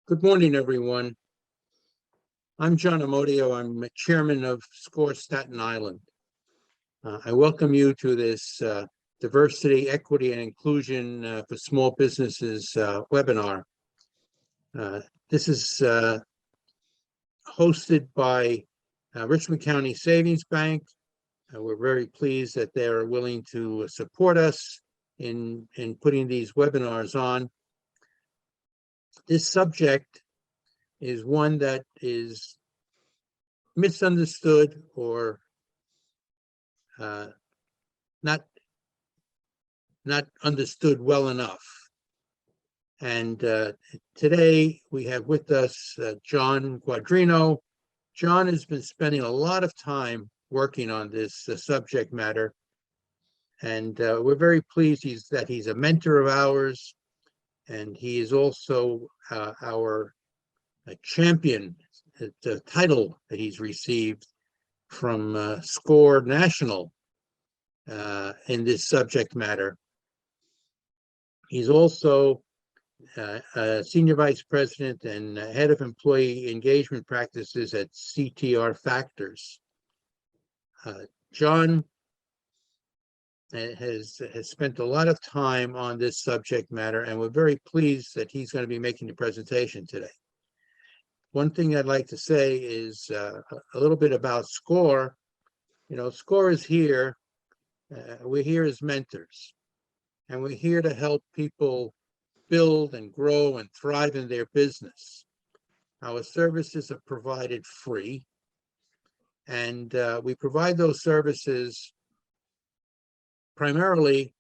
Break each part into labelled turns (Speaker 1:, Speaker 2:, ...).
Speaker 1: Good morning, everyone. I'm John Amodio. I'm chairman of SCORE Staten Island. I welcome you to this Diversity, Equity, and Inclusion for Small Businesses webinar. This is hosted by Richmond County Savings Bank. We're very pleased that they're willing to support us in putting these webinars on. This subject is one that is misunderstood or not understood well enough. And today we have with us John Quadrino. John has been spending a lot of time working on this subject matter, and we're very pleased that he's a mentor of ours, and he is also our champion, the title that he's received from SCORE National in this subject matter. He's also Senior Vice President and Head of Employee Engagement Practices at CTR Factors. John has spent a lot of time on this subject matter, and we're very pleased that he's going to be making the presentation today. One thing I'd like to say is a little bit about SCORE. You know, SCORE is here. We're here as mentors, and we're here to help people build and grow and thrive in their business. Our services are provided free, and we provide those services primarily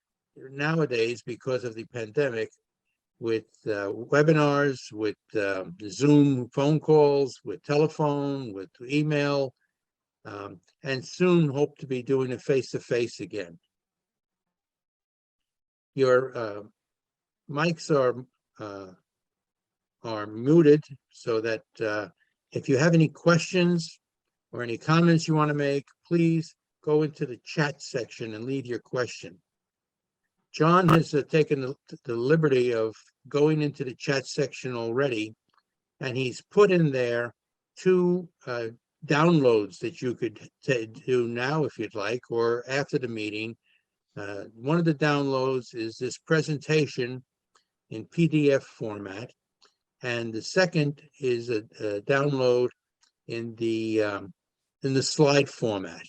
Speaker 1: nowadays because of the pandemic with webinars, with Zoom phone calls, with telephone, with email, and soon hope to be doing it face-to-face again. Your mics are muted so that if you have any questions or any comments you want to make, please go into the chat section and leave your question. John has taken the liberty of going into the chat section already, and he's put in there two downloads that you could do now if you'd like, or after the meeting. One of the downloads is this presentation in PDF format, and the second is a download in the slide format.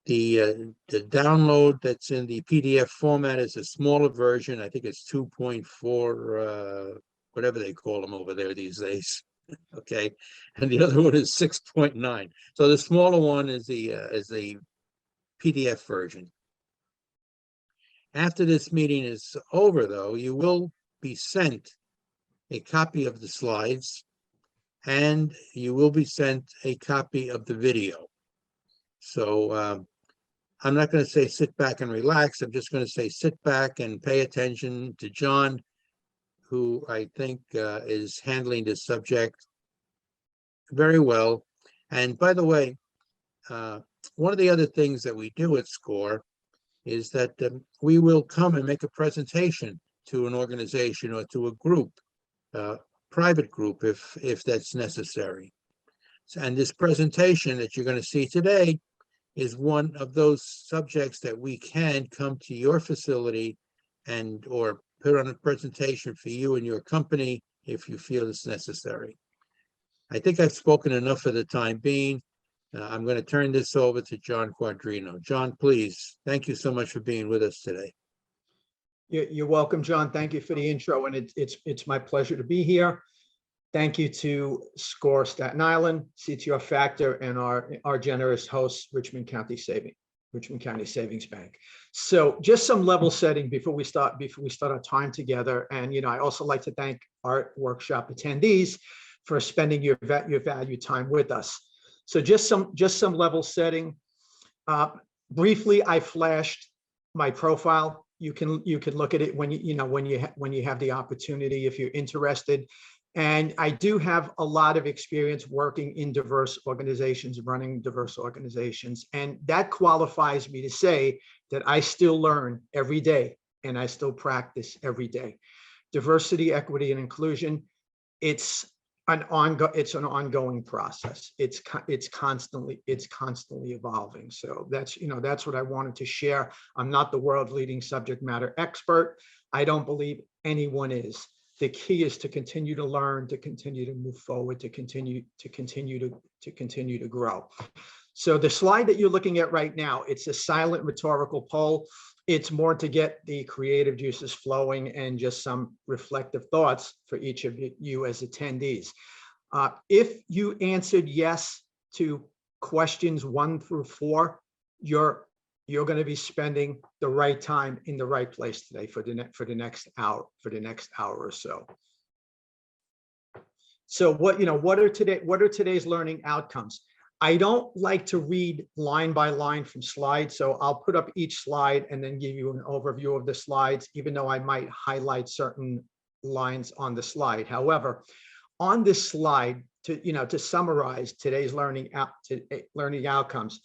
Speaker 1: The download that's in the PDF format is a smaller version. I think it's 2.4, whatever they call them over there these days. Okay, and the other one is 6.9. So the smaller one is the PDF version. After this meeting is over, though, you will be sent a copy of the slides, and you will be sent a copy of the video. So I'm not going to say sit back and relax. I'm just going to say sit back and pay attention to John, who I think is handling this subject very well. And by the way, one of the other things that we do at SCORE is that we will come and make a presentation to an organization or to a group, private group, if that's necessary. And this presentation that you're going to see today is one of those subjects that we can come to your facility or put on a presentation for you and your company if you feel it's necessary. I think I've spoken enough for the time being. I'm going to turn this over to John Quadrino. John, please. Thank you so much for being with us today.
Speaker 2: You're welcome, John. Thank you for the intro, and it's my pleasure to be here. Thank you to SCORE Staten Island, CTR Factor, and our generous host, Richmond County Savings Bank. So just some level setting before we start our time together. And I also like to thank our workshop attendees for spending your valued time with us. So just some level setting. Briefly, I flashed my profile. You can look at it when you have the opportunity if you're interested. And I do have a lot of experience working in diverse organizations, running diverse organizations, and that qualifies me to say that I still learn every day and I still practice every day. Diversity, equity, and inclusion it's an ongoing process. It's constantly evolving. So that's what I wanted to share. I'm not the world leading subject matter expert. I don't believe anyone is. The key is to continue to learn, to continue to move forward, to continue to grow. So the slide that you're looking at right now, it's a silent rhetorical poll. It's more to get the creative juices flowing and just some reflective thoughts for each of you as attendees. If you answered yes to questions 1 through 4, you're going to be spending the right time in the right place today for the next hour or so. So what are today's learning outcomes? I don't like to read line by line from slides, so I'll put up each slide and then give you an overview of the slides, even though I might highlight certain lines on the slide. However, on this slide, to summarize today's learning outcomes,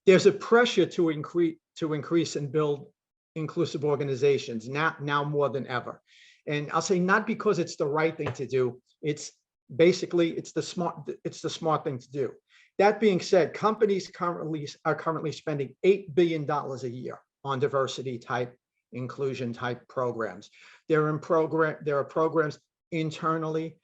Speaker 2: there's a pressure to increase and build inclusive organizations now more than ever. And I'll say not because it's the right thing to do. It's the smart thing to do. That being said, companies are currently spending $8 billion a year on diversity type, inclusion type programs. There are programs internally.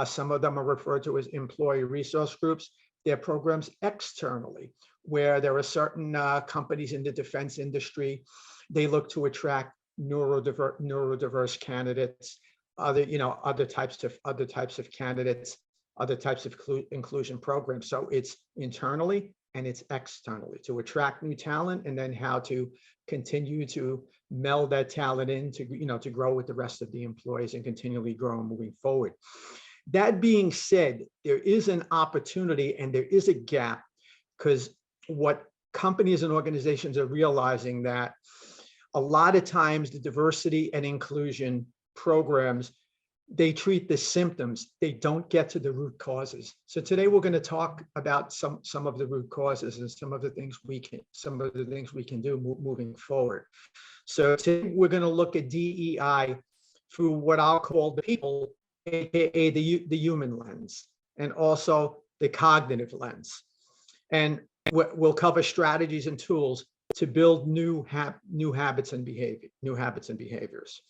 Speaker 2: Some of them are referred to as employee resource groups. There are programs externally, where there are certain companies in the defense industry. They look to attract neurodiverse candidates, other types of candidates, other types of inclusion programs. So it's internally and it's externally to attract new talent, and then how to continue to meld that talent in to grow with the rest of the employees and continually grow moving forward. That being said, there is an opportunity and there is a gap, because what companies and organizations are realizing that a lot of times the diversity and inclusion programs, they treat the symptoms, they don't get to the root causes. So today we're going to talk about some of the root causes and some of the things we can do moving forward. So today we're going to look at DEI through what I'll call the people, aka the human lens, and also the cognitive lens. And we'll cover strategies and tools to build new habits and behaviors,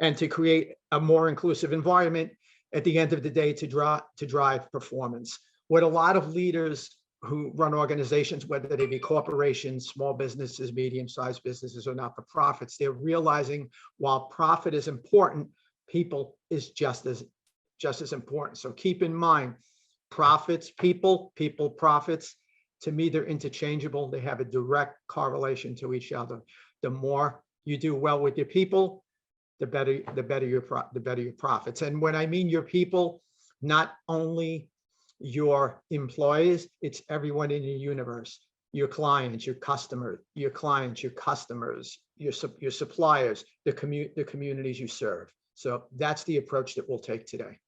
Speaker 2: and to create a more inclusive environment at the end of the day to drive performance. What a lot of leaders who run organizations, whether they be corporations, small businesses, medium-sized businesses, or not-for-profits, they're realizing while profit is important, people is just as important. So keep in mind, profits, people, profits, to me, they're interchangeable. They have a direct correlation to each other. The more you do well with your people, the better your profits. And when I mean your people, not only your employees, it's everyone in your universe, your clients, your customers, your suppliers, the communities you serve. So that's the approach that we'll take today.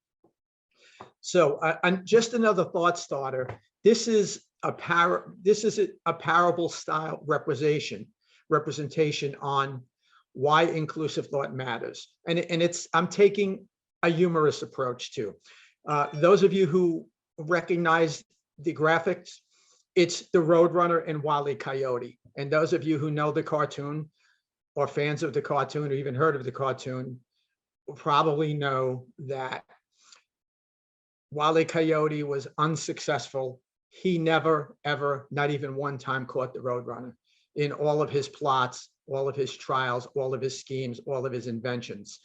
Speaker 2: So just another thought starter. This is a parable style representation on why inclusive thought matters. And I'm taking a humorous approach too. Those of you who recognize the graphics, it's the Roadrunner and Wile E. Coyote. And those of you who know the cartoon, or fans of the cartoon, or even heard of the cartoon, probably know that Wile E. Coyote was unsuccessful. He never, ever, not even one time, caught the Roadrunner in all of his plots, all of his trials, all of his schemes, all of his inventions.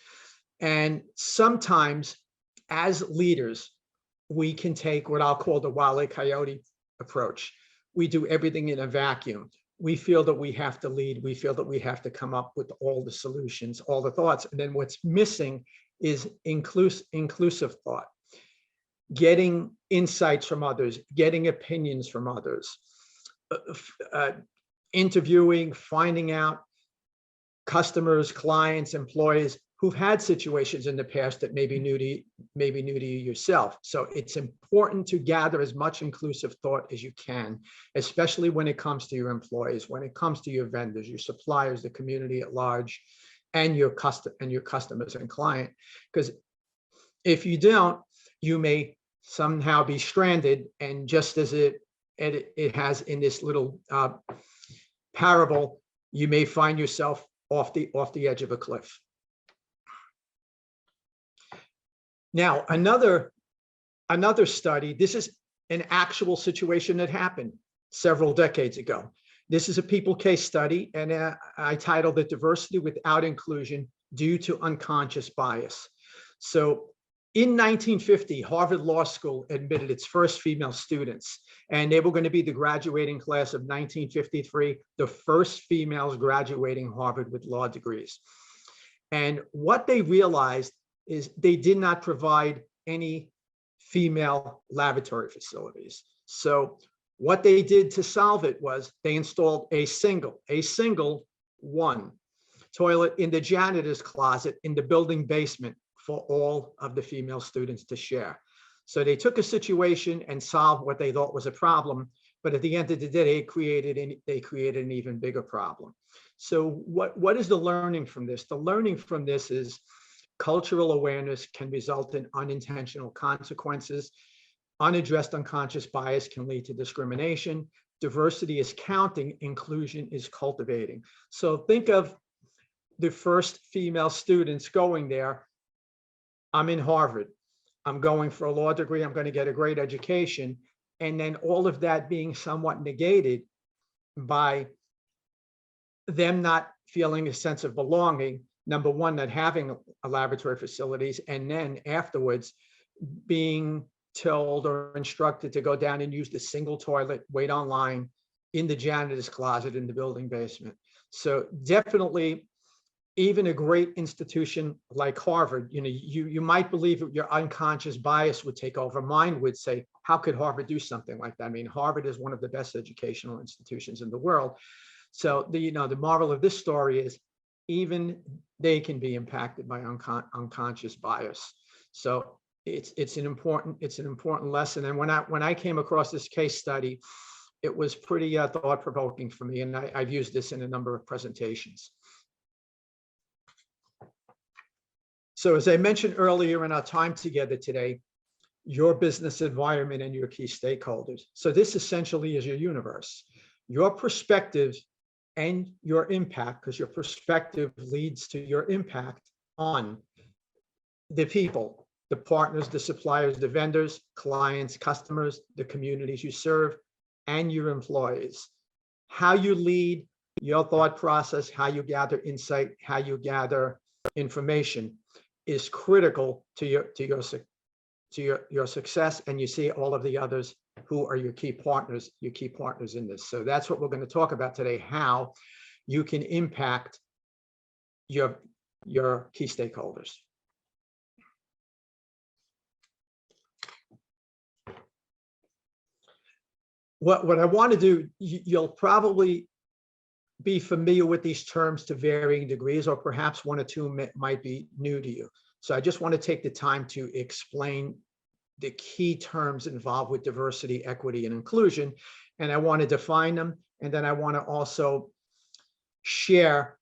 Speaker 2: And sometimes, as leaders, we can take what I'll call the Wile E. Coyote approach. We do everything in a vacuum. We feel that we have to lead. We feel that we have to come up with all the solutions, all the thoughts. And then what's missing is inclusive thought, getting insights from others, getting opinions from others, interviewing, finding out customers, clients, employees who've had situations in the past that may be new to you yourself. So it's important to gather as much inclusive thought as you can, especially when it comes to your employees, when it comes to your vendors, your suppliers, the community at large, and your customers and client. Because If you don't, you may somehow be stranded, and just as it has in this little parable, you may find yourself off the edge of a cliff. Now, another study, this is an actual situation that happened several decades ago. This is a people case study, and I titled it Diversity Without Inclusion Due to Unconscious Bias. So in 1950, Harvard Law School admitted its first female students, and they were going to be the graduating class of 1953, the first females graduating Harvard with law degrees. And what they realized is they did not provide any female lavatory facilities. So what they did to solve it was they installed a single one toilet in the janitor's closet in the building basement for all of the female students to share. So they took a situation and solved what they thought was a problem, but at the end of the day, they created an even bigger problem. So what is the learning from this? The learning from this is cultural awareness can result in unintentional consequences. Unaddressed unconscious bias can lead to discrimination. Diversity is counting, inclusion is cultivating. So think of the first female students going there. I'm in Harvard. I'm going for a law degree. I'm going to get a great education. And then all of that being somewhat negated by them not feeling a sense of belonging. Number one, not having a laboratory facilities, and then afterwards being told or instructed to go down and use the single toilet, wait online in the janitor's closet in the building basement. So definitely, even a great institution like Harvard, you might believe that your unconscious bias would take over. Mine would say, how could Harvard do something like that? I mean, Harvard is one of the best educational institutions in the world. So the moral of this story is even they can be impacted by unconscious bias. So it's an important lesson. And when I came across this case study, it was pretty thought-provoking for me, and I've used this in a number of presentations. So as I mentioned earlier in our time together today, your business environment and your key stakeholders. So this essentially is your universe, your perspective and your impact, because your perspective leads to your impact on the people, the partners, the suppliers, the vendors, clients, customers, the communities you serve, and your employees. How you lead, your thought process, how you gather insight, how you gather information is critical to your success. And you see all of the others who are your key partners in this. So that's what we're going to talk about today, how you can impact your key stakeholders. What I want to do, you'll probably be familiar with these terms to varying degrees, or perhaps one or two might be new to you. So I just want to take the time to explain the key terms involved with diversity, equity, and inclusion. And I want to define them. And then I want to also share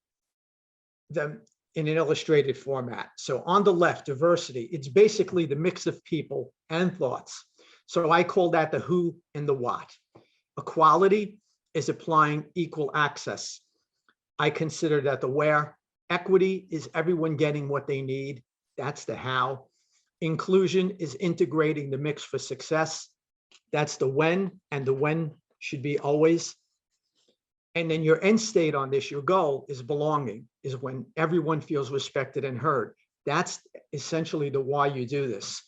Speaker 2: them in an illustrated format. So on the left, diversity, it's basically the mix of people and thoughts. So I call that the who and the what. Equality is applying equal access. I consider that the where. Equity is everyone getting what they need. That's the how. Inclusion is integrating the mix for success. That's the when, and the when should be always. And then your end state on this, your goal is belonging, is when everyone feels respected and heard. That's essentially the why you do this.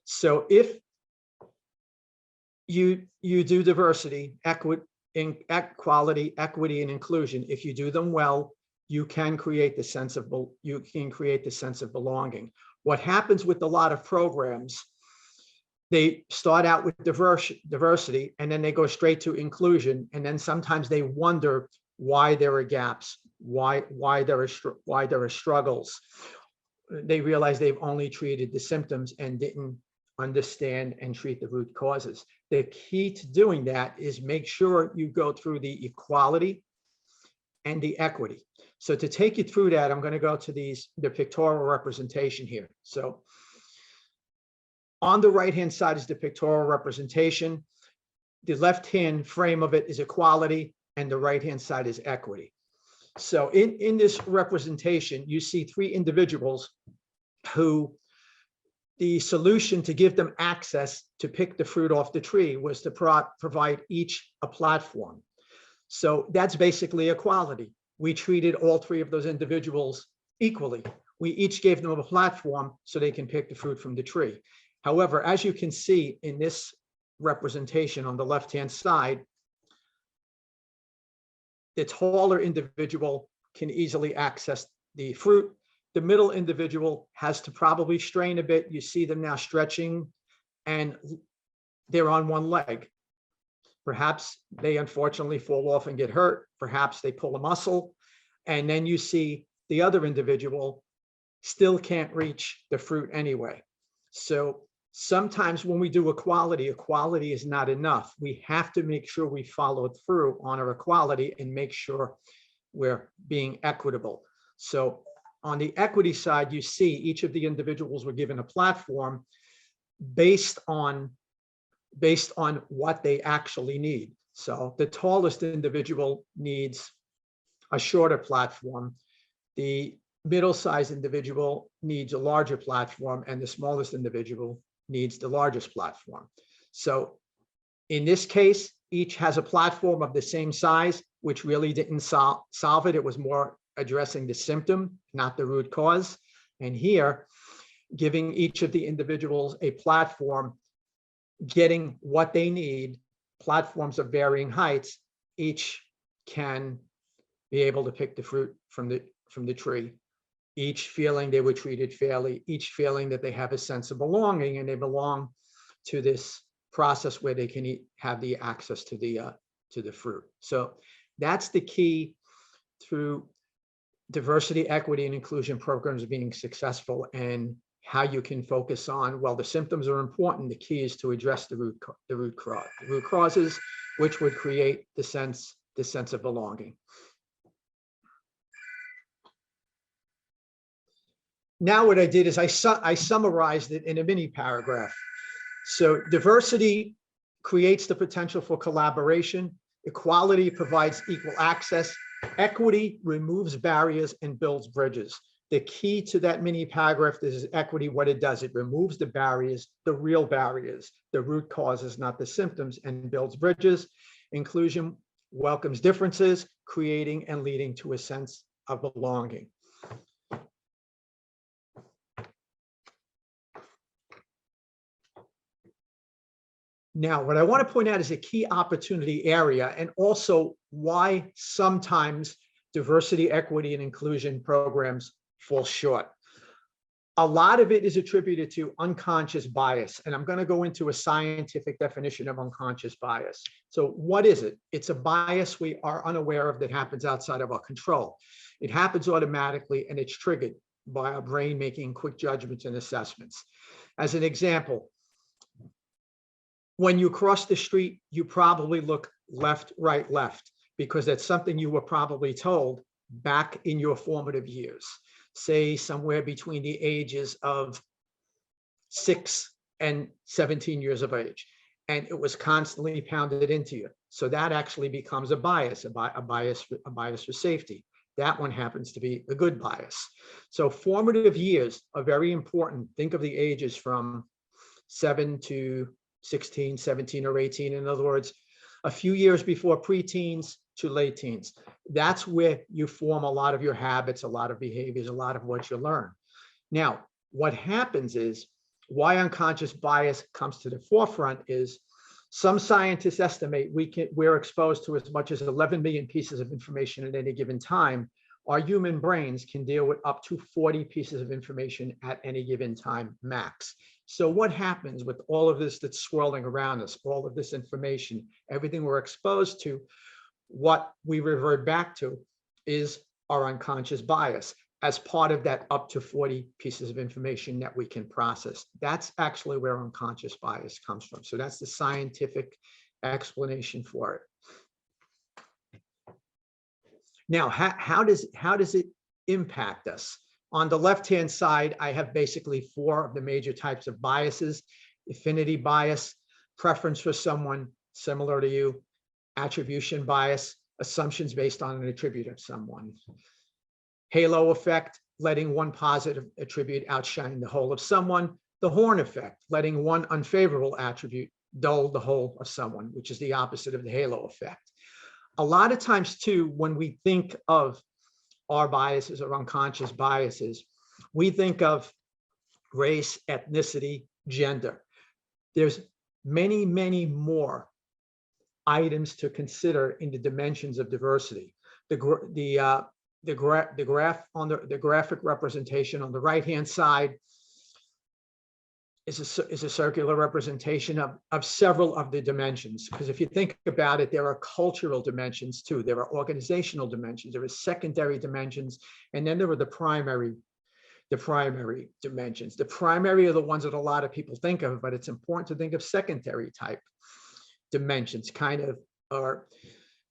Speaker 2: So if you do diversity, equality, equity, and inclusion, if you do them well, you can create the sense of belonging. What happens with a lot of programs, they start out with diversity, and then they go straight to inclusion, and then sometimes they wonder why there are gaps, why there are struggles. They realize they've only treated the symptoms and didn't understand and treat the root causes. The key to doing that is make sure you go through the equality and the equity. So to take you through that, I'm going to go to the pictorial representation here. So On the right-hand side is the pictorial representation. The left-hand frame of it is equality, and the right-hand side is equity. So in this representation, you see three individuals who the solution to give them access to pick the fruit off the tree was to provide each a platform. So that's basically equality. We treated all three of those individuals equally. We each gave them a platform so they can pick the fruit from the tree. However, as you can see in this representation on the left-hand side, the taller individual can easily access the fruit. The middle individual has to probably strain a bit. You see them now stretching and they're on one leg. Perhaps they unfortunately fall off and get hurt. Perhaps they pull a muscle. And then you see the other individual still can't reach the fruit anyway. So sometimes when we do equality, equality is not enough. We have to make sure we follow through on our equality and make sure we're being equitable. So on the equity side, you see each of the individuals were given a platform based on what they actually need. So the tallest individual needs a shorter platform. The middle-sized individual needs a larger platform, and the smallest individual needs the largest platform. So in this case, each has a platform of the same size, which really didn't solve it. It was more addressing the symptom, not the root cause. And here, giving each of the individuals a platform, getting what they need, platforms of varying heights, each can be able to pick the fruit from the tree, each feeling they were treated fairly, each feeling that they have a sense of belonging and they belong to this process where they can have the access to the fruit. So that's the key through diversity, equity, and inclusion programs being successful, and how you can focus on, well, the symptoms are important. The key is to address the root causes, which would create the sense of belonging. Now what I did is I summarized it in a mini paragraph. So diversity creates the potential for collaboration. Equality provides equal access. Equity removes barriers and builds bridges. The key to that mini paragraph is equity. What it does, it removes the barriers, the real barriers, the root causes, not the symptoms, and builds bridges. Inclusion welcomes differences, creating and leading to a sense of belonging. Now, what I want to point out is a key opportunity area, and also why sometimes diversity, equity, and inclusion programs fall short. A lot of it is attributed to unconscious bias, and I'm going to go into a scientific definition of unconscious bias. So what is it? It's a bias we are unaware of that happens outside of our control. It happens automatically, and it's triggered by our brain making quick judgments and assessments. As an example, when you cross the street, you probably look left, right, left, because that's something you were probably told back in your formative years, say somewhere between the ages of 6 and 17 years of age. And it was constantly pounded into you. So that actually becomes a bias, a bias for safety. That one happens to be a good bias. So formative years are very important. Think of the ages from 7 to 16, 17, or 18. In other words, a few years before preteens to late teens. That's where you form a lot of your habits, a lot of behaviors, a lot of what you learn. Now, what happens is, why unconscious bias comes to the forefront is some scientists estimate we're exposed to as much as 11 million pieces of information at any given time. Our human brains can deal with up to 40 pieces of information at any given time max. So what happens with all of this that's swirling around us, all of this information, everything we're exposed to, what we revert back to is our unconscious bias as part of that up to 40 pieces of information that we can process. That's actually where unconscious bias comes from. So that's the scientific explanation for it. Now, how does it impact us? On the left-hand side, I have basically 4 of the major types of biases. affinity bias, preference for someone similar to you, attribution bias, assumptions based on an attribute of someone. Halo effect, letting one positive attribute outshine the whole of someone. The horn effect, letting one unfavorable attribute dull the whole of someone, which is the opposite of the halo effect. A lot of times too, when we think of our biases or unconscious biases, we think of race, ethnicity, gender. There's many, many more items to consider in the dimensions of diversity. The graphic representation on the right-hand side is a circular representation of several of the dimensions. Because if you think about it, there are cultural dimensions too. There are organizational dimensions. There are secondary dimensions, and then there are the primary dimensions. The primary are the ones that a lot of people think of, but it's important to think of secondary type dimensions, kind of are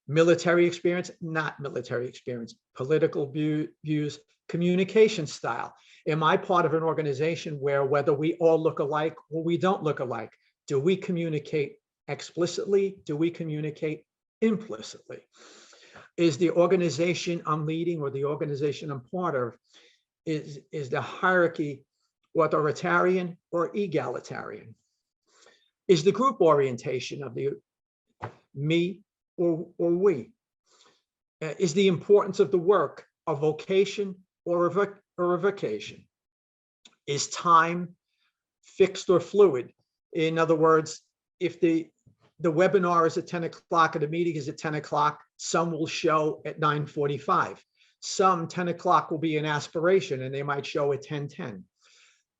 Speaker 2: military experience, not military experience, political views, communication style. Am I part of an organization where whether we all look alike or we don't look alike, do we communicate explicitly? Do we communicate implicitly? Is the organization I'm leading or the organization I'm part of, is the hierarchy authoritarian or egalitarian? Is the group orientation of the me or we? Is the importance of the work a vocation or a vocation? Is time fixed or fluid? In other words, if the webinar is at 10 o'clock and the meeting is at 10 o'clock, some will show at 9:45. Some 10 o'clock will be an aspiration and they might show at 10:10.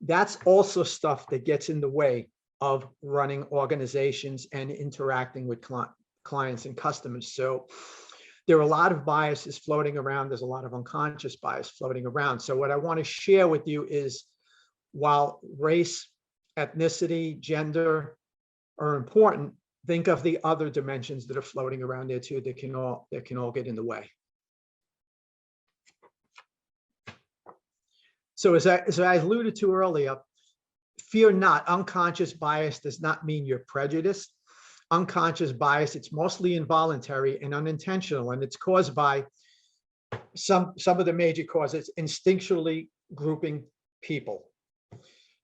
Speaker 2: That's also stuff that gets in the way of running organizations and interacting with clients and customers. So there are a lot of biases floating around. There's a lot of unconscious bias floating around. So what I want to share with you is, while race, ethnicity, gender are important, think of the other dimensions that are floating around there too that can all get in the way. So as I alluded to earlier, fear not, unconscious bias does not mean you're prejudiced. Unconscious bias, it's mostly involuntary and unintentional, and it's caused by some of the major causes: instinctually grouping people,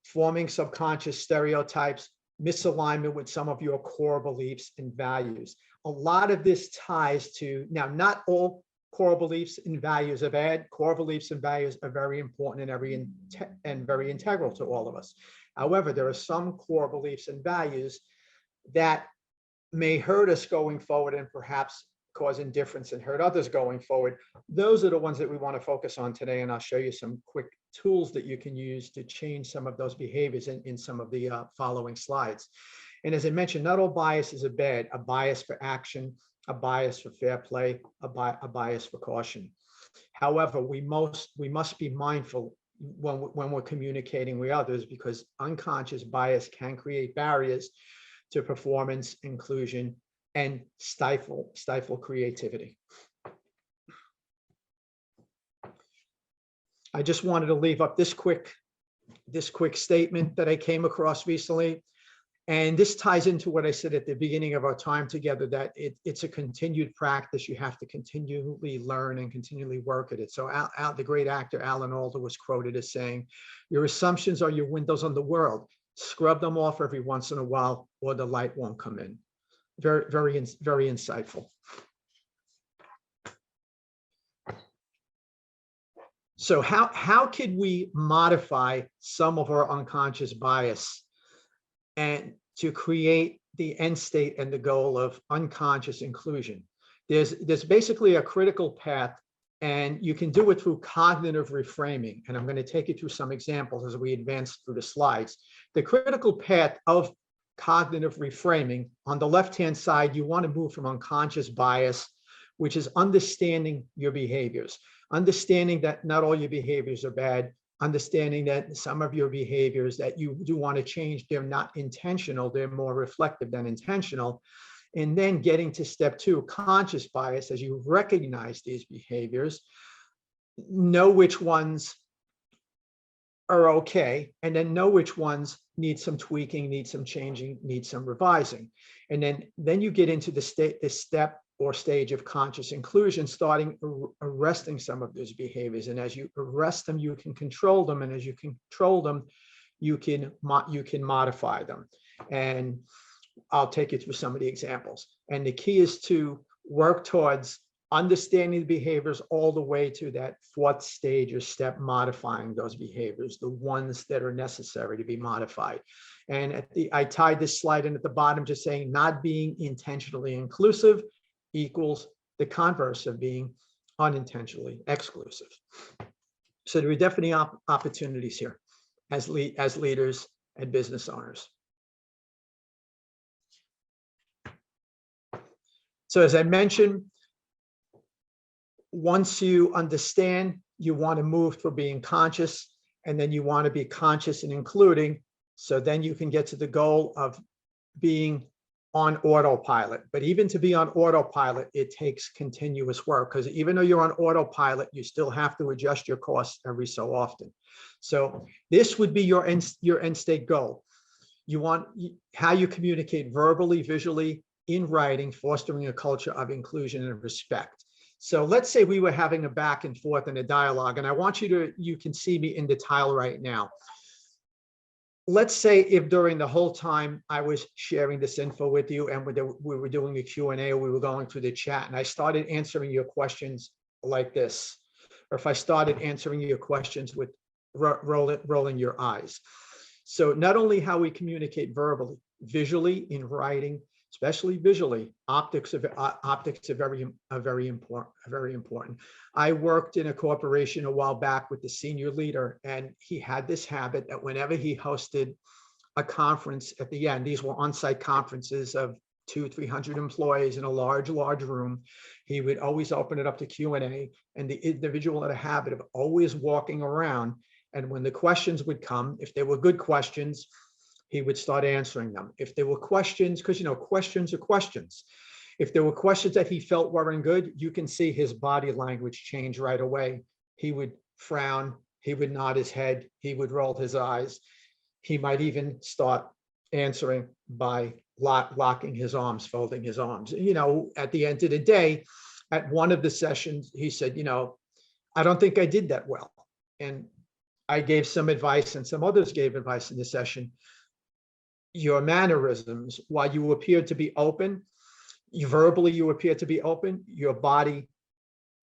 Speaker 2: forming subconscious stereotypes, misalignment with some of your core beliefs and values. A lot of this ties to, now, not all core beliefs and values are bad. Core beliefs and values are very important and very integral to all of us. However, there are some core beliefs and values that may hurt us going forward and perhaps cause indifference and hurt others going forward. Those are the ones that we want to focus on today, and I'll show you some quick tools that you can use to change some of those behaviors in some of the following slides. And as I mentioned, not all biases are bad. A bias for action, a bias for fair play, a bias for caution. However, we must be mindful when we're communicating with others, because unconscious bias can create barriers to performance, inclusion, and stifle creativity. I just wanted to leave up this quick statement that I came across recently. And this ties into what I said at the beginning of our time together, that it's a continued practice. You have to continually learn and continually work at it. So the great actor Alan Alda was quoted as saying, "Your assumptions are your windows on the world. Scrub them off every once in a while or the light won't come in." Very, very, very insightful. So how could we modify some of our unconscious bias and to create the end state and the goal of unconscious inclusion? There's basically a critical path, and you can do it through cognitive reframing. And I'm going to take you through some examples as we advance through the slides. The critical path of cognitive reframing, on the left-hand side, you want to move from unconscious bias, which is understanding your behaviors, understanding that not all your behaviors are bad, understanding that some of your behaviors that you do want to change, they're not intentional, they're more reflective than intentional. And then getting to step two, conscious bias, as you recognize these behaviors, know which ones are okay, and then know which ones need some tweaking, need some changing, need some revising. And then you get into the step or stage of conscious inclusion, starting arresting some of those behaviors. And as you arrest them, you can control them. And as you control them, you can modify them. And I'll take you through some of the examples. And the key is to work towards understanding the behaviors all the way to that fourth stage or step, modifying those behaviors, the ones that are necessary to be modified. And I tied this slide in at the bottom, just saying not being intentionally inclusive equals the converse of being unintentionally exclusive. So there are definitely opportunities here as leaders and business owners. So as I mentioned, once you understand, you want to move from being conscious, and then you want to be conscious and including. So then you can get to the goal of being on autopilot. But even to be on autopilot, it takes continuous work, because even though you're on autopilot, you still have to adjust your course every so often. So this would be your end state goal. You want how you communicate verbally, visually, in writing, fostering a culture of inclusion and respect. So let's say we were having a back and forth in a dialogue, and I want you can see me in the tile right now. Let's say if during the whole time I was sharing this info with you and we were doing a Q&A, or we were going through the chat, and I started answering your questions like this, or if I started answering your questions with rolling your eyes. So not only how we communicate verbally, visually, in writing, especially visually, optics are very important. I worked in a corporation a while back with the senior leader, and he had this habit that whenever he hosted a conference at the end, these were on-site conferences of 200-300 employees in a large room, he would always open it up to Q&A, and the individual had a habit of always walking around. And when the questions would come, if they were good questions, he would start answering them. If there were questions, because questions are questions. If there were questions that he felt weren't good, you can see his body language change right away. He would frown, he would nod his head, he would roll his eyes. He might even start answering by locking his arms, folding his arms. At the end of the day, at one of the sessions, he said, I don't think I did that well. And I gave some advice, and some others gave advice in the session. Your mannerisms, while you appeared to be open, verbally you appeared to be open, your body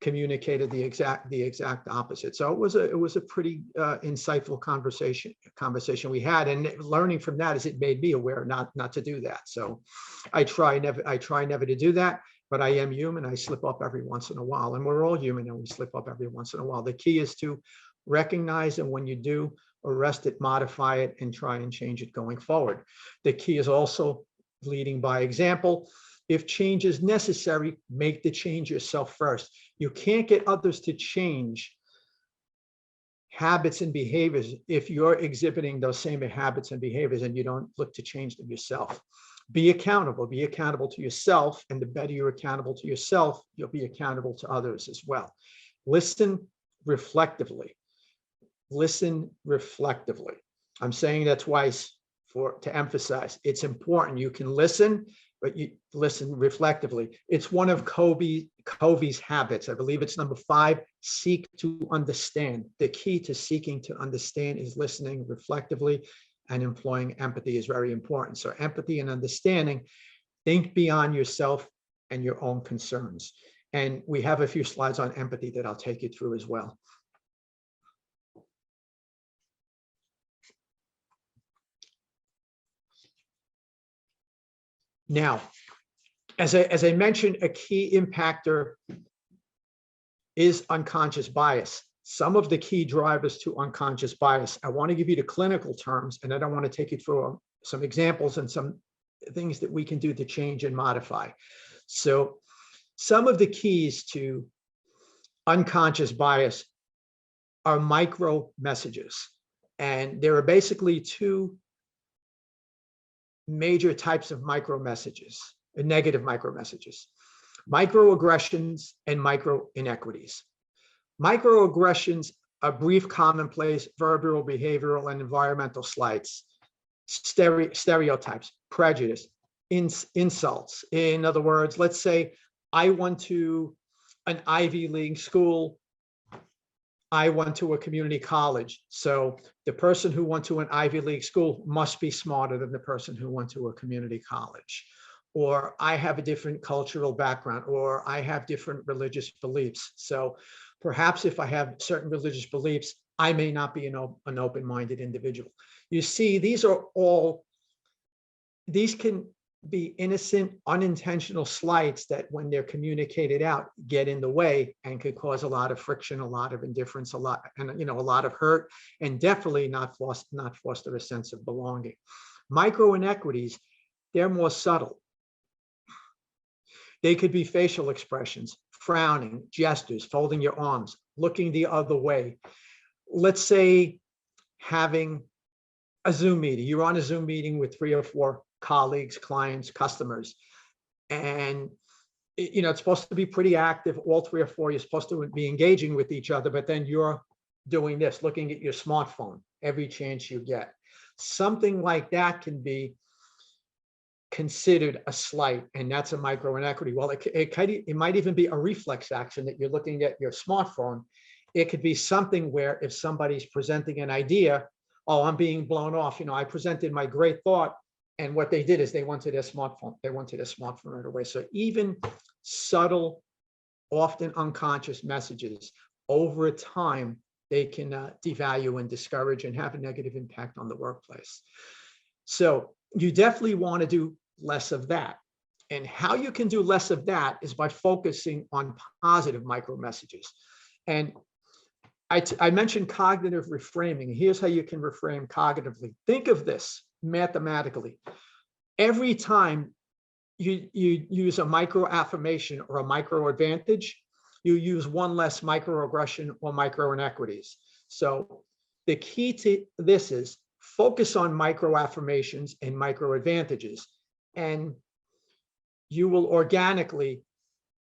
Speaker 2: communicated the exact opposite. So it was a pretty insightful conversation we had, and learning from that is it made me aware not to do that. So I try never to do that, but I am human. I slip up every once in a while, and we're all human, and we slip up every once in a while. The key is to recognize, and when you do, arrest it, modify it, and try and change it going forward. The key is also leading by example. If change is necessary, make the change yourself first. You can't get others to change habits and behaviors if you're exhibiting those same habits and behaviors and you don't look to change them yourself. Be accountable to yourself, and the better you're accountable to yourself, you'll be accountable to others as well. Listen reflectively. Listen reflectively. I'm saying that twice to emphasize it's important. You can listen, but you listen reflectively. It's one of Covey's habits. I believe it's number 5, seek to understand. The key to seeking to understand is listening reflectively, and employing empathy is very important. So empathy and understanding, think beyond yourself and your own concerns. And we have a few slides on empathy that I'll take you through as well. Now, as I mentioned, a key impactor is unconscious bias. Some of the key drivers to unconscious bias, I want to give you the clinical terms, and then I want to take you through some examples and some things that we can do to change and modify. So some of the keys to unconscious bias are micro messages. And there are basically 2 major types of micro messages, negative micro messages: microaggressions and micro inequities. Microaggressions a brief commonplace, verbal, behavioral, and environmental slights, stereotypes, prejudice, insults. In other words, let's say I went to an Ivy League school, I went to a community college. So the person who went to an Ivy League school must be smarter than the person who went to a community college. Or I have a different cultural background, or I have different religious beliefs. So perhaps if I have certain religious beliefs, I may not be an open-minded individual. You see, these can be innocent, unintentional slights that when they're communicated out, get in the way and could cause a lot of friction, a lot of indifference, a lot of hurt, and definitely not foster a sense of belonging. Micro inequities, they're more subtle. They could be facial expressions, frowning, gestures, folding your arms, looking the other way. Let's say having a Zoom meeting. You're on a Zoom meeting with 3 or 4 colleagues, clients, customers, and it's supposed to be pretty active. All 3 or 4, you're supposed to be engaging with each other, but then you're doing this, looking at your smartphone every chance you get. Something like that can be considered a slight, and that's a micro inequity. Well, it might even be a reflex action that you're looking at your smartphone. It could be something where if somebody's presenting an idea, oh, I'm being blown off. I presented my great thought, and what they did is they went to their smartphone. They went to their smartphone right away. So even subtle, often unconscious messages over time, they can devalue and discourage and have a negative impact on the workplace. So you definitely want to do less of that. And how you can do less of that is by focusing on positive micro messages. And I mentioned cognitive reframing. Here's how you can reframe cognitively. Think of this mathematically. Every time you use a micro affirmation or a micro advantage, you use one less microaggression or micro inequities. So the key to this is focus on micro affirmations and micro advantages, and you will organically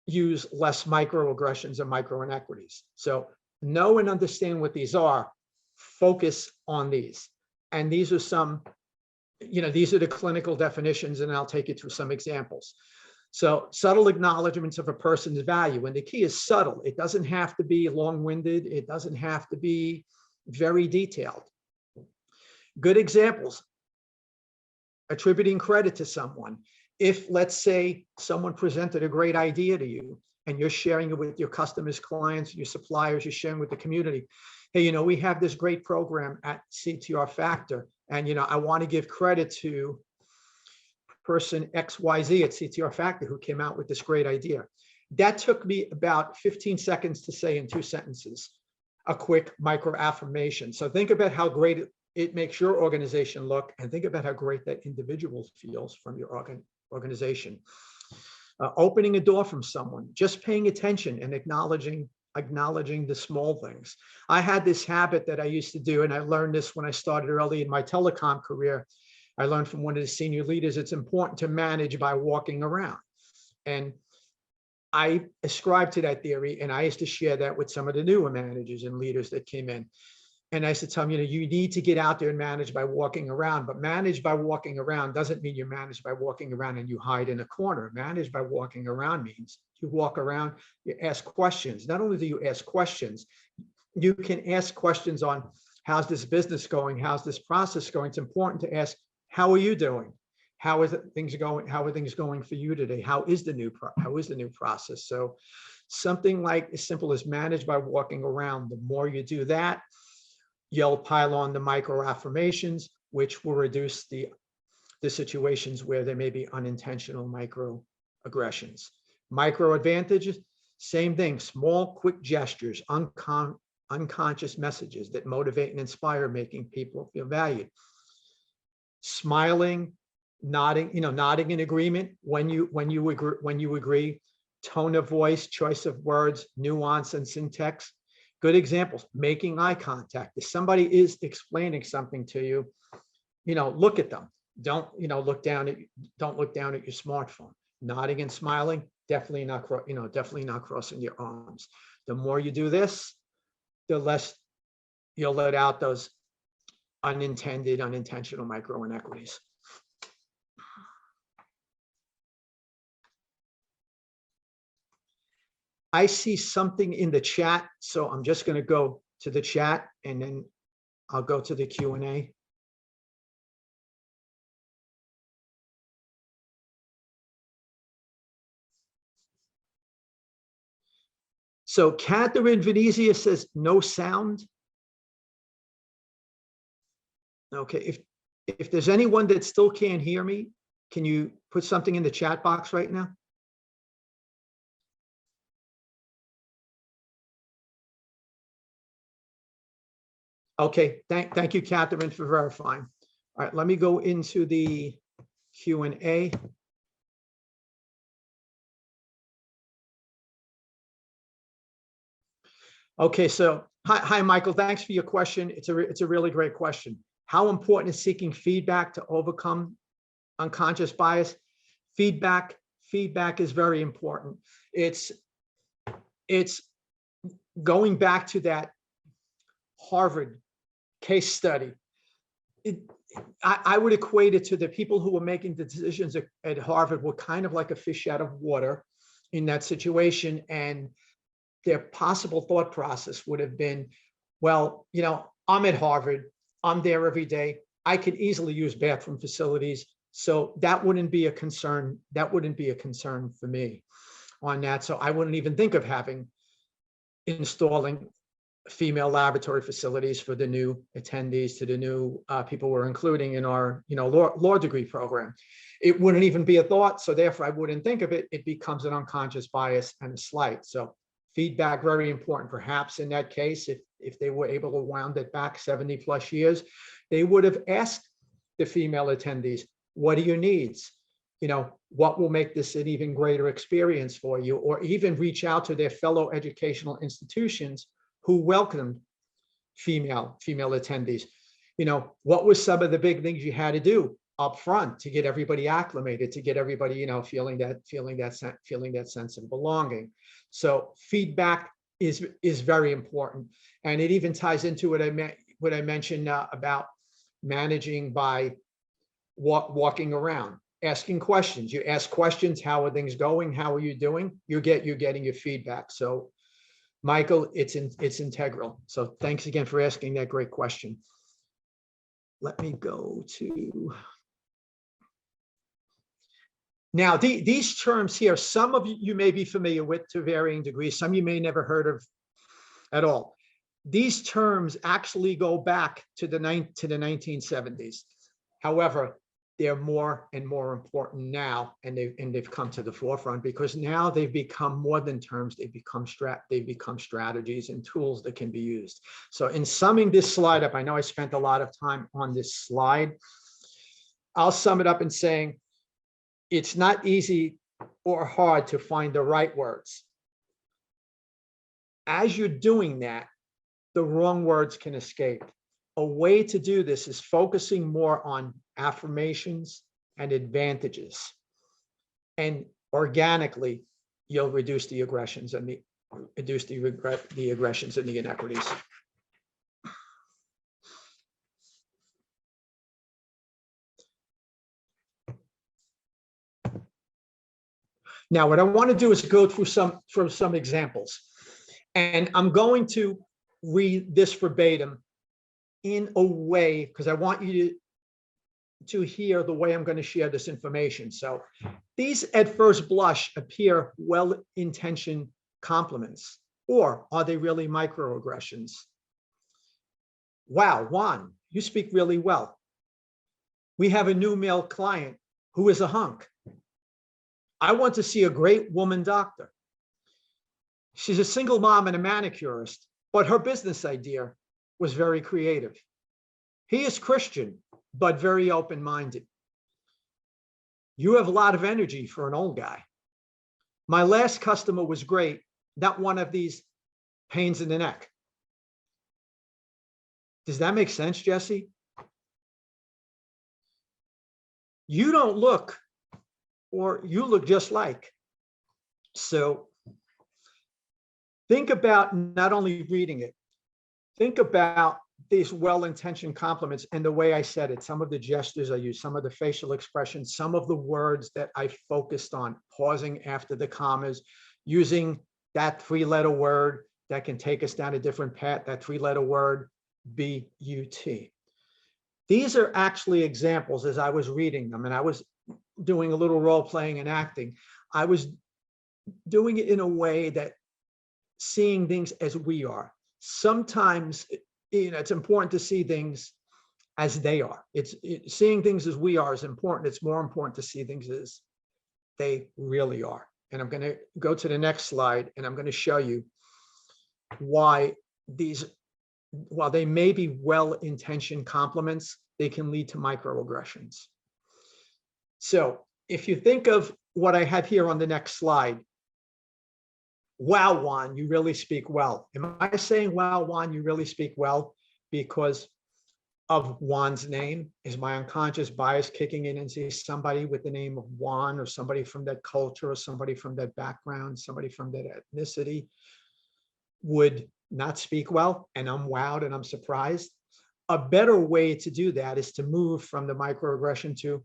Speaker 2: use less microaggressions and micro inequities. So know and understand what these are, focus on these. And these are some, these are the clinical definitions, and I'll take you through some examples. So subtle acknowledgments of a person's value, and the key is subtle. It doesn't have to be long-winded. It doesn't have to be very detailed. Good examples: attributing credit to someone. If, let's say, someone presented a great idea to you and you're sharing it with your customers, clients, your suppliers, you're sharing with the community. Hey, we have this great program at CTR Factor, and, I want to give credit to person XYZ at CTR Factor who came out with this great idea. That took me about 15 seconds to say in 2 sentences, a quick micro affirmation. So think about how great it makes your organization look, and think about how great that individual feels from your organization. Opening a door from someone, just paying attention and acknowledging the small things. I had this habit that I used to do, and I learned this when I started early in my telecom career. I learned from one of the senior leaders, it's important to manage by walking around. And I ascribed to that theory, and I used to share that with some of the newer managers and leaders that came in. And I used to tell them, you need to get out there and manage by walking around. But manage by walking around doesn't mean you manage by walking around and you hide in a corner. Manage by walking around means you walk around, you ask questions. Not only do you ask questions, you can ask questions on how's this business going? How's this process going? It's important to ask, how are you doing? How are things going? How are things going for you today? How is the new process? So something like as simple as manage by walking around. The more you do that, you'll pile on the micro affirmations, which will reduce the situations where there may be unintentional microaggressions. Micro advantages, same thing, small, quick gestures, unconscious messages that motivate and inspire, making people feel valued. Smiling, nodding, nodding in agreement when you agree, tone of voice, choice of words, nuance and syntax. Good examples: making eye contact. If somebody is explaining something to you, look at them. Don't look down at your smartphone. Nodding and smiling, definitely not crossing your arms. The more you do this, the less you'll let out those unintended, unintentional micro inequities. I see something in the chat, so I'm just going to go to the chat and then I'll go to the Q&A. So Catherine Venezia says no sound. Okay, if there's anyone that still can't hear me, can you put something in the chat box right now? Okay, thank you, Catherine, for verifying. All right, let me go into the Q&A. Okay, so hi, Michael. Thanks for your question. It's a really great question. How important is seeking feedback to overcome unconscious bias? Feedback is very important. It's going back to that Harvard case study. I would equate it to the people who were making the decisions at Harvard were kind of like a fish out of water in that situation, and their possible thought process would have been, well, you know, I'm at Harvard, I'm there every day, I could easily use bathroom facilities, so that wouldn't be a concern. That wouldn't be a concern for me on that. So I wouldn't even think of installing female laboratory facilities for the new attendees, to the new people we're including in our, you know, law degree program. It wouldn't even be a thought, so therefore I wouldn't think of it. It becomes an unconscious bias and a slight. So feedback, very important. Perhaps in that case, if they were able to wound it back 70 plus years, they would have asked the female attendees, what are your needs? You know, what will make this an even greater experience for you? Or even reach out to their fellow educational institutions who welcomed female attendees. You know, what were some of the big things you had to do up front to get everybody acclimated, to get everybody, you know, feeling that sense of belonging? So feedback is very important, and it even ties into what I mentioned about managing by walking around, asking questions. You ask questions: how are things going? How are you doing? You're getting your feedback. So Michael, it's integral. So thanks again for asking that great question. Let me go to. Now, these terms here, some of you may be familiar with to varying degrees, some you may never heard of at all. These terms actually go back to the 1970s. However, they're more and more important now, and they've come to the forefront because now they've become more than terms. They've become strategies and tools that can be used. So in summing this slide up, I know I spent a lot of time on this slide. I'll sum it up in saying it's not easy or hard to find the right words. As you're doing that, the wrong words can escape. A way to do this is focusing more on affirmations and advantages, and organically you'll reduce the aggressions and the aggressions and the inequities. Now, what I want to do is go through some examples, and I'm going to read this verbatim in a way because I want you to hear the way I'm going to share this information. So these at first blush appear well-intentioned compliments, or are they really microaggressions? Wow, Juan, you speak really well. We have a new male client who is a hunk. I want to see a great woman doctor. She's a single mom and a manicurist, but her business idea was very creative. He is Christian, but very open-minded. You have a lot of energy for an old guy. My last customer was great, not one of these pains in the neck. Does that make sense, Jesse? You don't look, or you look just like. So think about not only reading it, think about these well-intentioned compliments and the way I said it, some of the gestures I used, some of the facial expressions, some of the words that I focused on, pausing after the commas, using that three-letter word that can take us down a different path, that three-letter word, B-U-T. These are actually examples as I was reading them, and I was doing a little role playing and acting. I was doing it in a way that seeing things as we are. Sometimes, it's important to see things as they are. Seeing things as we are is important. It's more important to see things as they really are. And I'm going to go to the next slide, and I'm going to show you why these, while they may be well-intentioned compliments, they can lead to microaggressions. So if you think of what I have here on the next slide, wow, Juan, you really speak well. Am I saying, wow, Juan, you really speak well because of Juan's name? Is my unconscious bias kicking in and see somebody with the name of Juan, or somebody from that culture, or somebody from that background, somebody from that ethnicity would not speak well, and I'm wowed and I'm surprised? A better way to do that is to move from the microaggression to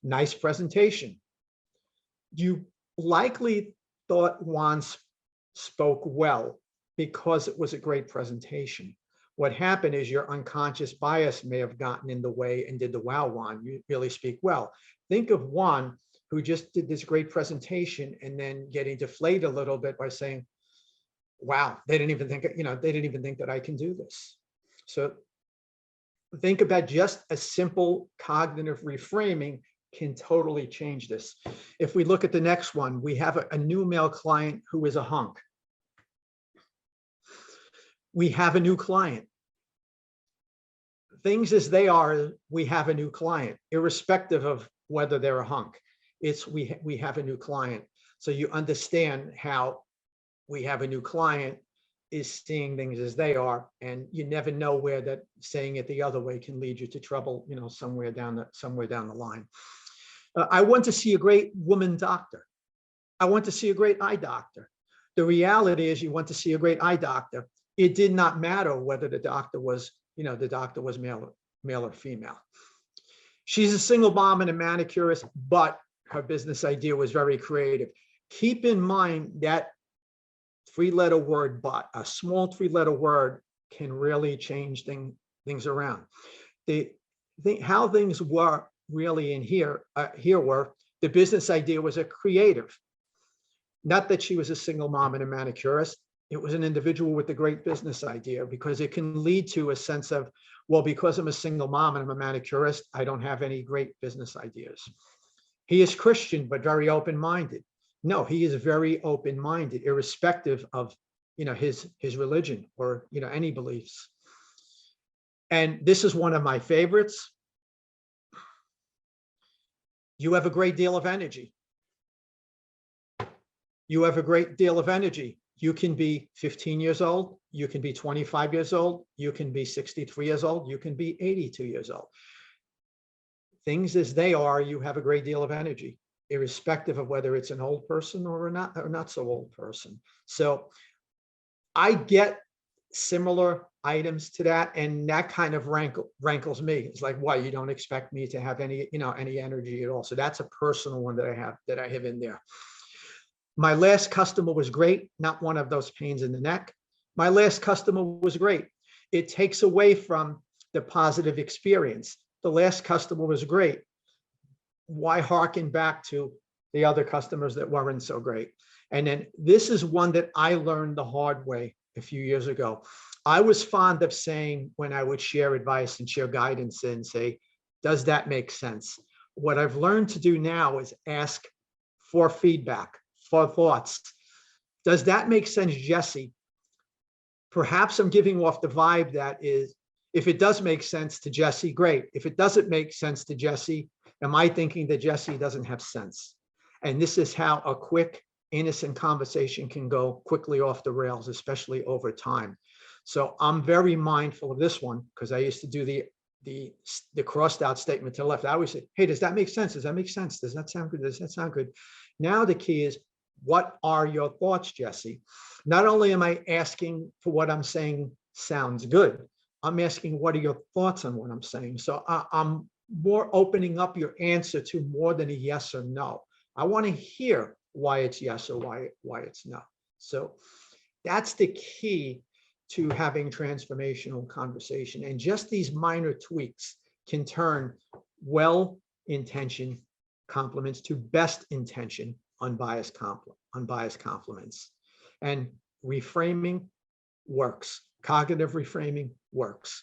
Speaker 2: nice presentation. You likely thought Juan spoke well because it was a great presentation. What happened is your unconscious bias may have gotten in the way and did the wow, Juan, you really speak well. Think of Juan, who just did this great presentation and then getting deflated a little bit by saying, wow, they didn't even think, they didn't even think that I can do this. So think about just a simple cognitive reframing can totally change this. If we look at the next one, we have a new male client who is a hunk. We have a new client. Things as they are, we have a new client, irrespective of whether they're a hunk. It's we have a new client. So you understand how we have a new client is seeing things as they are, and you never know where that saying it the other way can lead you to trouble, somewhere down the line. I want to see a great woman doctor. I want to see a great eye doctor. The reality is you want to see a great eye doctor. It did not matter whether the doctor was, male or female. She's a single mom and a manicurist, but her business idea was very creative. Keep in mind that three-letter word, but a small three-letter word can really change things around. How things were really in here were the business idea was a creative. Not that she was a single mom and a manicurist. It was an individual with a great business idea, because it can lead to a sense of, well, because I'm a single mom and I'm a manicurist, I don't have any great business ideas. He is Christian, but very open-minded. No, he is very open-minded, irrespective of, his religion or, any beliefs. And this is one of my favorites. You have a great deal of energy. You have a great deal of energy. You can be 15 years old. You can be 25 years old. You can be 63 years old. You can be 82 years old. Things as they are, you have a great deal of energy, irrespective of whether it's an old person or not so old person. So I get similar items to that, and that kind of rankles me. It's like, why, you don't expect me to have any energy at all? So that's a personal one that I have in there. My last customer was great, not one of those pains in the neck. My last customer was great. It takes away from the positive experience. The last customer was great. Why harken back to the other customers that weren't so great? And then this is one that I learned the hard way a few years ago. I was fond of saying, when I would share advice and share guidance, and say, does that make sense? What I've learned to do now is ask for feedback, for thoughts. Does that make sense, Jesse? Perhaps I'm giving off the vibe that is, if it does make sense to Jesse, great. If it doesn't make sense to Jesse, am I thinking that Jesse doesn't have sense? And this is how a quick, innocent conversation can go quickly off the rails, especially over time. So I'm very mindful of this one, because I used to do the crossed out statement to the left. I always say, hey, does that make sense? Does that make sense? Does that sound good? Does that sound good? Now the key is, what are your thoughts, Jesse? Not only am I asking for what I'm saying sounds good, I'm asking, what are your thoughts on what I'm saying? So I'm more opening up your answer to more than a yes or no. I want to hear why it's yes or why it's no. So that's the key to having transformational conversation. And just these minor tweaks can turn well-intentioned compliments to best intention unbiased compliments. And reframing works. Cognitive reframing works.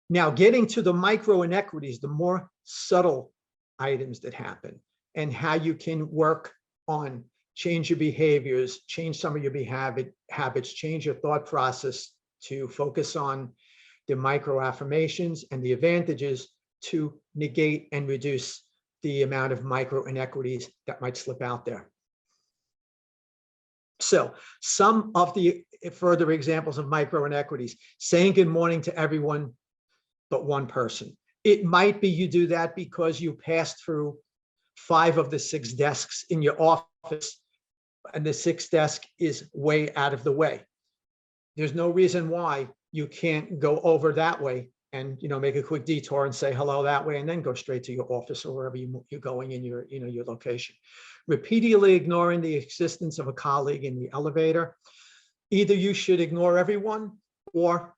Speaker 2: Now, getting to the micro inequities, the more subtle items that happen, and how you can work on change your behaviors, change some of your habits, change your thought process to focus on the micro affirmations and the advantages to negate and reduce the amount of micro inequities that might slip out there. So some of the further examples of micro inequities: saying good morning to everyone but one person. It might be you do that because you passed through 5 of the 6 desks in your office, and the 6th desk is way out of the way. There's no reason why you can't go over that way and make a quick detour and say hello that way, and then go straight to your office or wherever you're going in your your location. Repeatedly ignoring the existence of a colleague in the elevator. Either you should ignore everyone or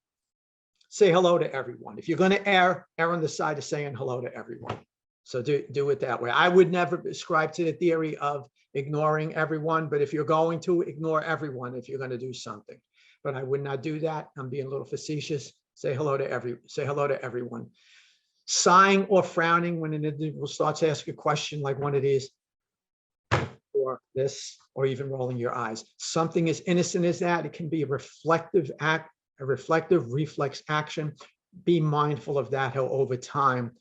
Speaker 2: say hello to everyone. If you're going to err on the side of saying hello to everyone. So do it that way. I would never ascribe to the theory of ignoring everyone, but if you're going to ignore everyone, if you're going to do something, but I would not do that. I'm being a little facetious. Say hello to everyone. Sighing or frowning when an individual starts to ask a question like one of these, or this, or even rolling your eyes. Something as innocent as that. It can be a reflective act, a reflective reflex action. Be mindful of that, how over time,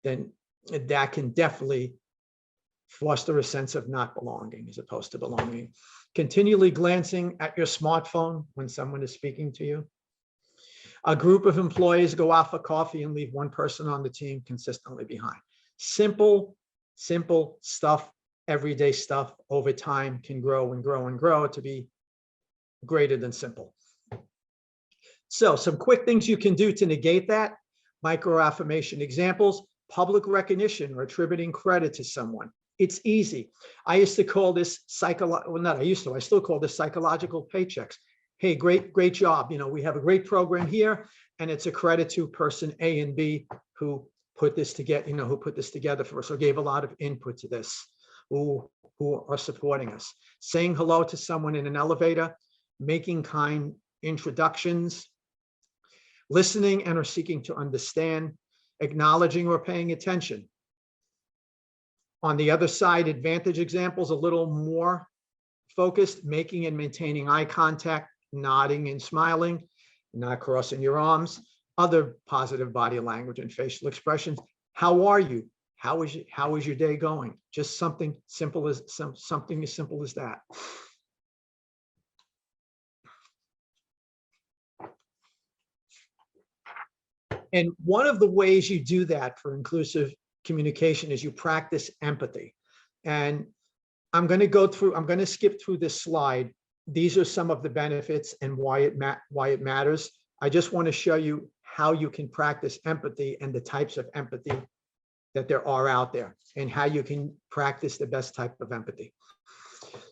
Speaker 2: then that can definitely foster a sense of not belonging as opposed to belonging. Continually glancing at your smartphone when someone is speaking to you. A group of employees go out for coffee and leave one person on the team consistently behind. Simple stuff, everyday stuff over time can grow and grow and grow to be greater than simple. So some quick things you can do to negate that. Micro affirmation examples: public recognition or attributing credit to someone. It's easy. I used to call this I still call this psychological paychecks. Hey, great job. We have a great program here, and it's a credit to person A and B who put this together for us, or gave a lot of input to this, who are supporting us. Saying hello to someone in an elevator, making kind introductions, listening and or seeking to understand, acknowledging or paying attention. On the other side, advantage examples, a little more focused: making and maintaining eye contact, nodding and smiling, not crossing your arms. Other positive body language and facial expressions: how are you? How is your day going? Just something as simple as that. And one of the ways you do that for inclusive communication is you practice empathy. And I'm going to skip through this slide. These are some of the benefits and why it matters. I just want to show you how you can practice empathy and the types of empathy that there are out there, and how you can practice the best type of empathy.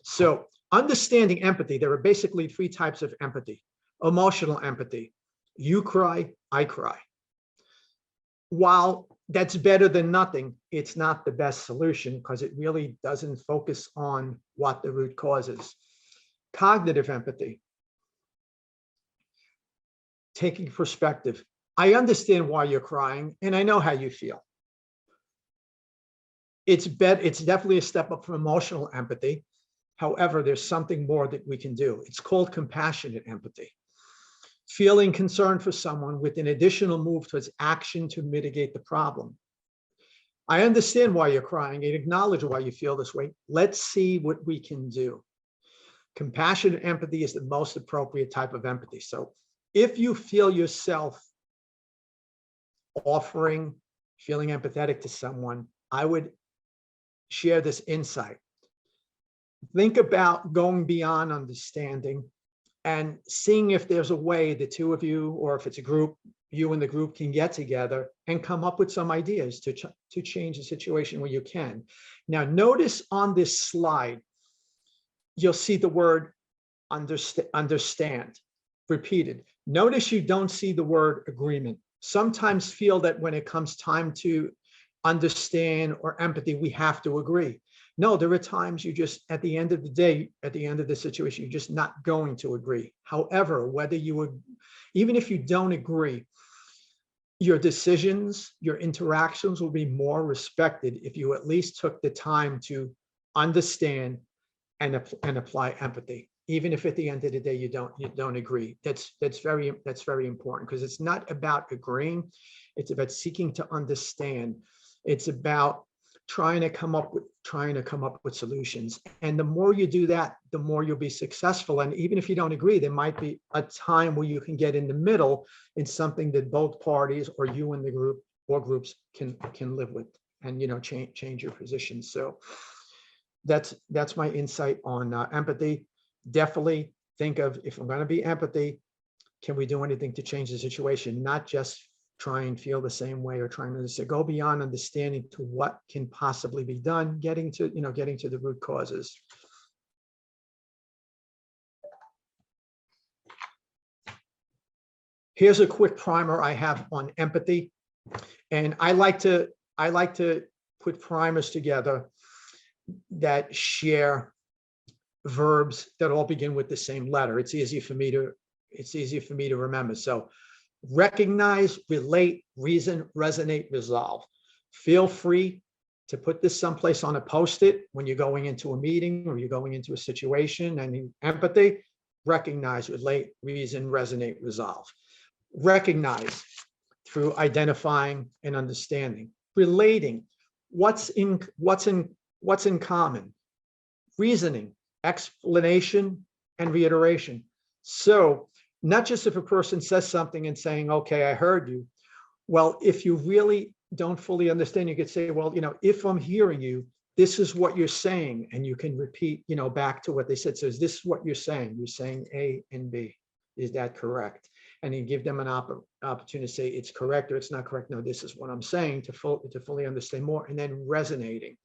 Speaker 2: So understanding empathy, there are basically 3 types of empathy. Emotional empathy: you cry, I cry. While that's better than nothing, it's not the best solution because it really doesn't focus on what the root cause is. Cognitive empathy: taking perspective. I understand why you're crying, and I know how you feel. It's definitely a step up from emotional empathy. However, there's something more that we can do. It's called compassionate empathy. Feeling concern for someone with an additional move towards action to mitigate the problem. I understand why you're crying and acknowledge why you feel this way. Let's see what we can do. Compassionate empathy is the most appropriate type of empathy. So if you feel yourself feeling empathetic to someone, I would share this insight. think about going beyond understanding and seeing if there's a way the two of you, or if it's a group, you and the group can get together and come up with some ideas to change the situation where you can. Now, notice on this slide, you'll see the word understand repeated. Notice you don't see the word agreement. Sometimes feel that when it comes time to understand or empathy, we have to agree. No, there are times you just, at the end of the day, at the end of the situation, you're just not going to agree. However, whether you would, even if you don't agree, your decisions, your interactions will be more respected if you at least took the time to understand and apply empathy, even if at the end of the day you don't agree. That's very important, because it's not about agreeing, it's about seeking to understand. It's about trying to come up with solutions. And the more you do that, the more you'll be successful. And even if you don't agree, there might be a time where you can get in the middle in something that both parties, or you and the group or groups, can live with, and change your position. So that's my insight on empathy. Definitely think of, if I'm going to be empathy, can we do anything to change the situation? Not just try and feel the same way, or trying to go beyond understanding to what can possibly be done, getting to the root causes. Here's a quick primer I have on empathy. And I like to put primers together that share verbs that all begin with the same letter. It's easy for me to remember. So recognize, relate, reason, resonate, resolve. Feel free to put this someplace on a Post-it when you're going into a meeting or you're going into a situation. And empathy, recognize, relate, reason, resonate, resolve. Recognize through identifying and understanding. Relating, what's in common. Reasoning, explanation and reiteration. So not just if a person says something and saying, okay, I heard you. Well, if you really don't fully understand, you could say, well, if I'm hearing you, this is what you're saying. And you can repeat, back to what they said. So is this what you're saying? You're saying A and B. Is that correct? And you give them an opportunity to say it's correct or it's not correct. No, this is what I'm saying, to fully understand more. And then resonating.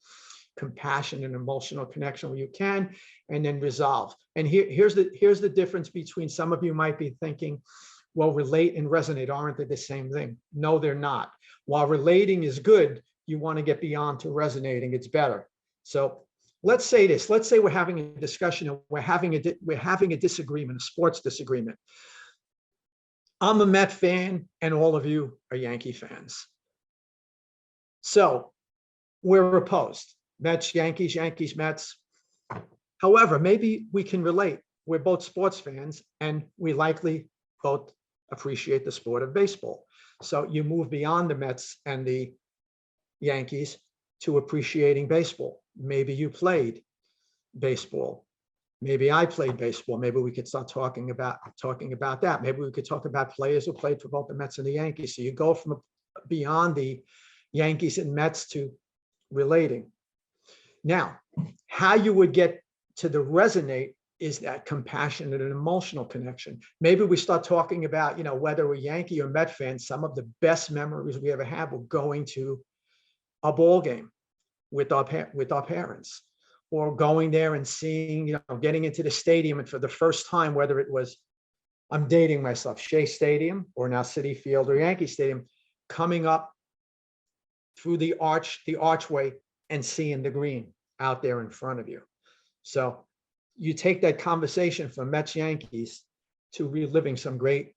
Speaker 2: Compassion and emotional connection where you can, and then resolve. And here's the difference between, some of you might be thinking, well, relate and resonate, aren't they the same thing? No, they're not. While relating is good, you want to get beyond to resonating. It's better. So let's say this. Let's say we're having a discussion and we're having a disagreement, a sports disagreement. I'm a Met fan and all of you are Yankee fans. So we're opposed. Mets, Yankees, Yankees, Mets. However, maybe we can relate. We're both sports fans and we likely both appreciate the sport of baseball. So you move beyond the Mets and the Yankees to appreciating baseball. Maybe you played baseball. Maybe I played baseball. Maybe we could start talking about that. Maybe we could talk about players who played for both the Mets and the Yankees. So you go from beyond the Yankees and Mets to relating. Now, how you would get to the resonate is that compassionate and emotional connection. Maybe we start talking about, whether we're Yankee or Met fans, some of the best memories we ever had were going to a ball game with our parents, or going there and seeing, getting into the stadium, and for the first time, whether it was, I'm dating myself, Shea Stadium or now Citi Field or Yankee Stadium, coming up through the archway and seeing the green out there in front of you. So you take that conversation from Mets Yankees to reliving some great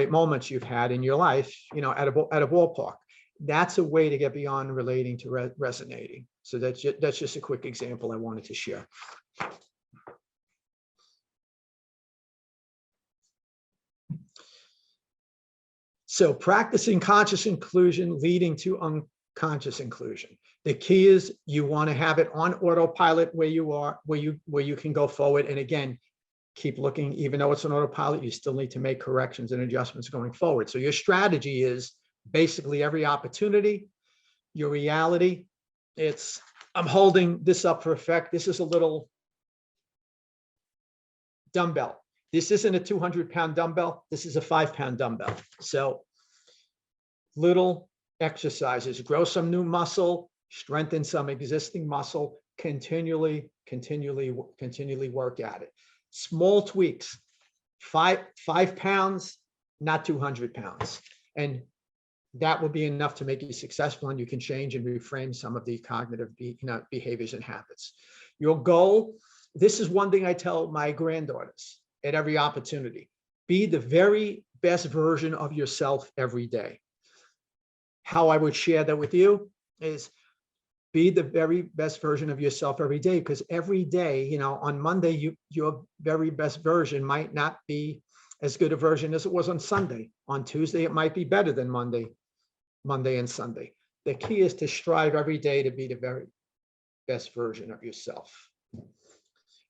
Speaker 2: moments you've had in your life, at a ballpark. That's a way to get beyond relating to resonating. So that's just a quick example I wanted to share. So practicing conscious inclusion leading to unconscious inclusion. The key is you want to have it on autopilot where you are, where you can go forward. And again, keep looking, even though it's an autopilot, you still need to make corrections and adjustments going forward. So your strategy is basically every opportunity, your reality, it's I'm holding this up for effect. This is a little dumbbell. This isn't a 200-pound dumbbell. This is a 5-pound dumbbell. So little exercises, grow some new muscle, strengthen some existing muscle, continually work at it. Small tweaks, 5 pounds, not 200 pounds. And that will be enough to make you successful, and you can change and reframe some of the cognitive behaviors and habits. Your goal, this is one thing I tell my granddaughters at every opportunity: be the very best version of yourself every day. How I would share that with you is be the very best version of yourself every day, because every day, on Monday, your very best version might not be as good a version as it was on Sunday. On Tuesday, it might be better than Monday and Sunday. The key is to strive every day to be the very best version of yourself.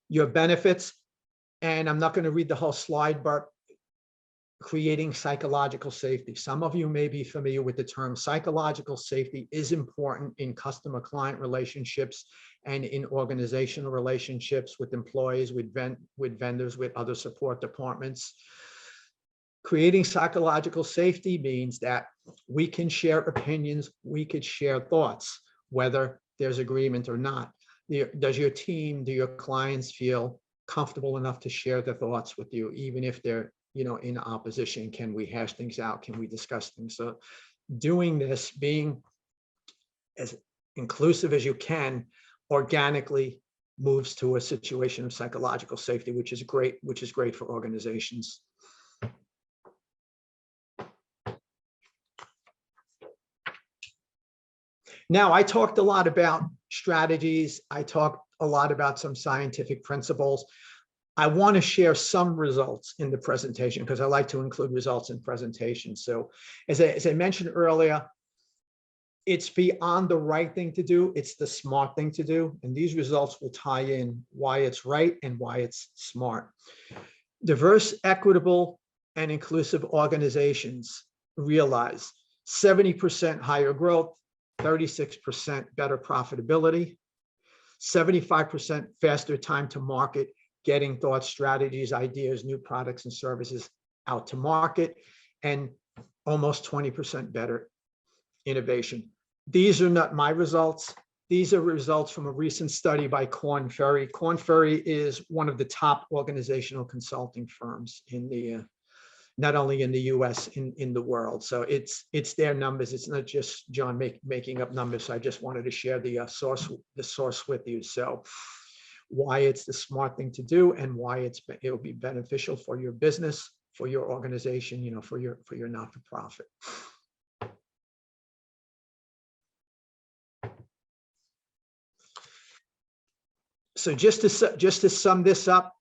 Speaker 2: Your benefits, and I'm not going to read the whole slide, but creating psychological safety. Some of you may be familiar with the term. Psychological safety is important in customer-client relationships and in organizational relationships with employees, with vendors, with other support departments. Creating psychological safety means that we can share opinions, we could share thoughts, whether there's agreement or not. Does your team, do your clients feel comfortable enough to share their thoughts with you, even if they're in opposition? Can we hash things out? Can we discuss things? So doing this, being as inclusive as you can, organically moves to a situation of psychological safety, which is great for organizations. Now, I talked a lot about strategies. I talked a lot about some scientific principles. I want to share some results in the presentation because I like to include results in presentations. So as I mentioned earlier, it's beyond the right thing to do. It's the smart thing to do. And these results will tie in why it's right and why it's smart. Diverse, equitable, and inclusive organizations realize 70% higher growth, 36% better profitability, 75% faster time to market, getting thoughts, strategies, ideas, new products and services out to market, and almost 20% better innovation. These are not my results. These are results from a recent study by Korn Ferry. Korn Ferry is one of the top organizational consulting firms in the not only in the US, in the world. So it's their numbers. It's not just John making up numbers. So I just wanted to share the source with you. So why it's the smart thing to do and why it'll be beneficial for your business, for your organization, for your not-for-profit. So just to sum this up,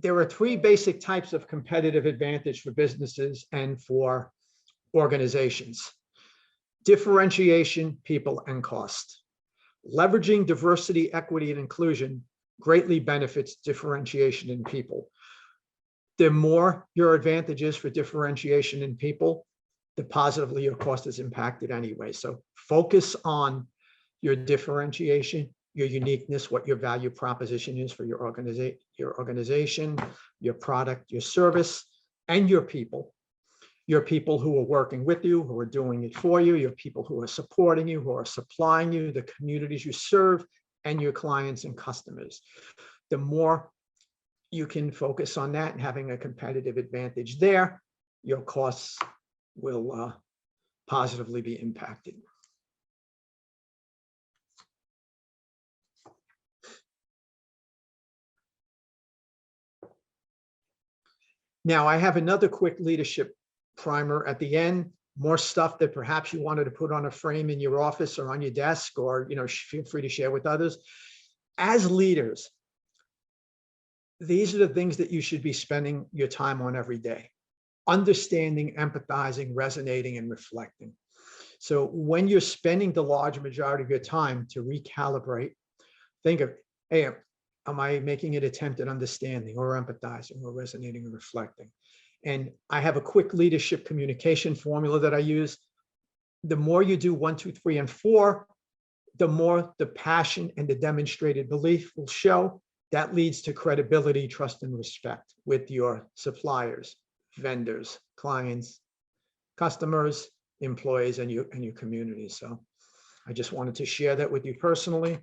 Speaker 2: there are 3 basic types of competitive advantage for businesses and for organizations: differentiation, people, and cost. Leveraging diversity, equity, and inclusion greatly benefits differentiation in people. The more your advantage is for differentiation in people, the positively your cost is impacted anyway. So focus on your differentiation, your uniqueness, what your value proposition is for your organization, your product, your service, and your people. Your people who are working with you, who are doing it for you, your people who are supporting you, who are supplying you, the communities you serve, and your clients and customers. The more you can focus on that and having a competitive advantage there, your costs will positively be impacted. Now, I have another quick leadership primer at the end, more stuff that perhaps you wanted to put on a frame in your office or on your desk, or feel free to share with others. As leaders, these are the things that you should be spending your time on every day: understanding, empathizing, resonating, and reflecting. So when you're spending the large majority of your time to recalibrate, think of, hey, am I making an attempt at understanding or empathizing or resonating or reflecting? And I have a quick leadership communication formula that I use. The more you do 1, 2, 3, and 4, the more the passion and the demonstrated belief will show. That leads to credibility, trust, and respect with your suppliers, vendors, clients, customers, employees, and your community. So I just wanted to share that with you personally.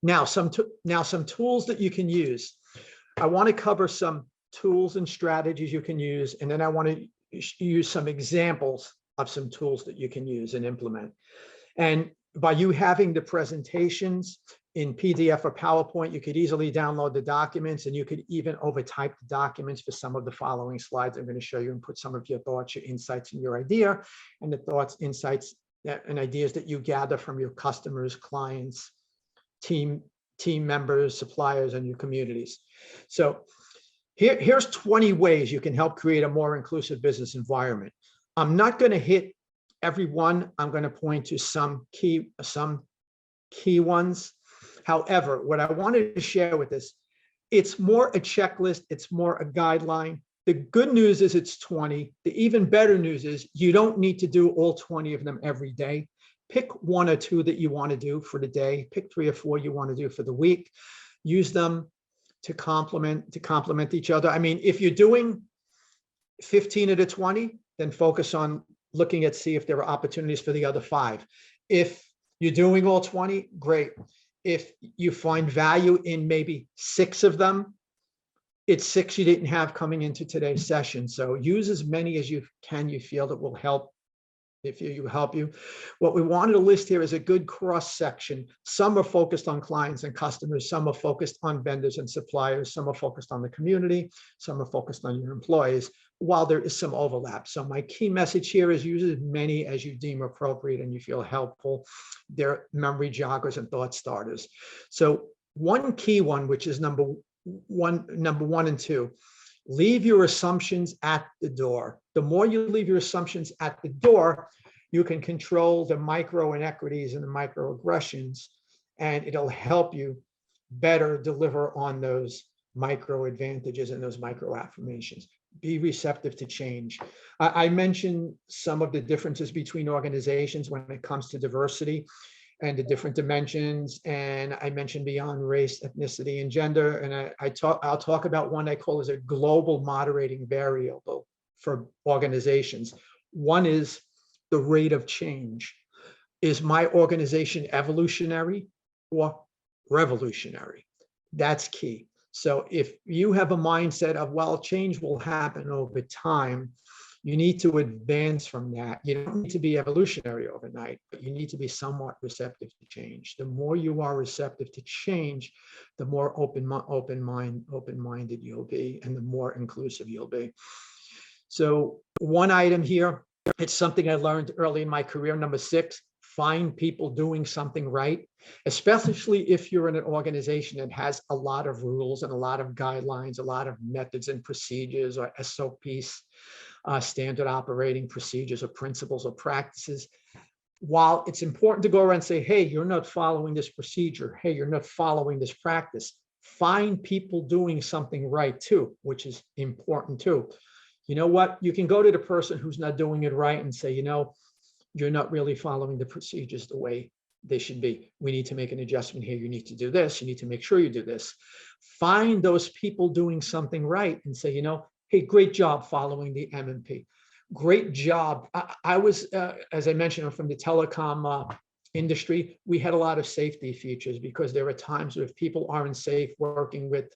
Speaker 2: Now, some tools that you can use. I want to cover some tools and strategies you can use, and then I want to use some examples of some tools that you can use and implement. And by you having the presentations in PDF or PowerPoint, you could easily download the documents, and you could even overtype the documents for some of the following slides I'm going to show you, and put some of your thoughts, your insights, and your idea, and the thoughts, insights, and ideas that you gather from your customers, clients, team members, suppliers, and your communities. So here's 20 ways you can help create a more inclusive business environment. I'm not going to hit every one. I'm going to point to some key ones. However, what I wanted to share with this, it's more a checklist. It's more a guideline. The good news is it's 20. The even better news is you don't need to do all 20 of them every day. Pick one or two that you want to do for the day. Pick 3 or 4 you want to do for the week. Use them to complement each other. I mean, if you're doing 15 of the 20, then focus on looking at, see if there are opportunities for the other 5. If you're doing all 20, great. If you find value in maybe 6 of them, it's 6 you didn't have coming into today's session. So use as many as you can, you feel that will help. If you help you. What we wanted to list here is a good cross section. Some are focused on clients and customers. Some are focused on vendors and suppliers. Some are focused on the community. Some are focused on your employees, while there is some overlap. So my key message here is use as many as you deem appropriate and you feel helpful. They're memory joggers and thought starters. So one key one, which is number one and 2, leave your assumptions at the door. The more you leave your assumptions at the door, you can control the micro inequities and the microaggressions, and it'll help you better deliver on those micro advantages and those micro affirmations. Be receptive to change. I mentioned some of the differences between organizations when it comes to diversity and the different dimensions. And I mentioned beyond race, ethnicity, and gender. And I'll talk about one I call as a global moderating variable for organizations. One is the rate of change. Is my organization evolutionary or revolutionary? That's key. So if you have a mindset of, well, change will happen over time, you need to advance from that. You don't need to be evolutionary overnight, but you need to be somewhat receptive to change. The more you are receptive to change, the more open-minded you'll be, and the more inclusive you'll be. So one item here, it's something I learned early in my career, number 6, find people doing something right, especially if you're in an organization that has a lot of rules and a lot of guidelines, a lot of methods and procedures or SOPs, standard operating procedures or principles or practices. While it's important to go around and say, hey, you're not following this procedure, hey, you're not following this practice, find people doing something right too, which is important too. You know what? You can go to the person who's not doing it right and say, you know, you're not really following the procedures the way they should be. We need to make an adjustment here. You need to do this. You need to make sure you do this. Find those people doing something right and say, you know, hey, great job following the M&P. Great job. I was, as I mentioned, I'm from the telecom industry. We had a lot of safety features because there are times where if people aren't safe working with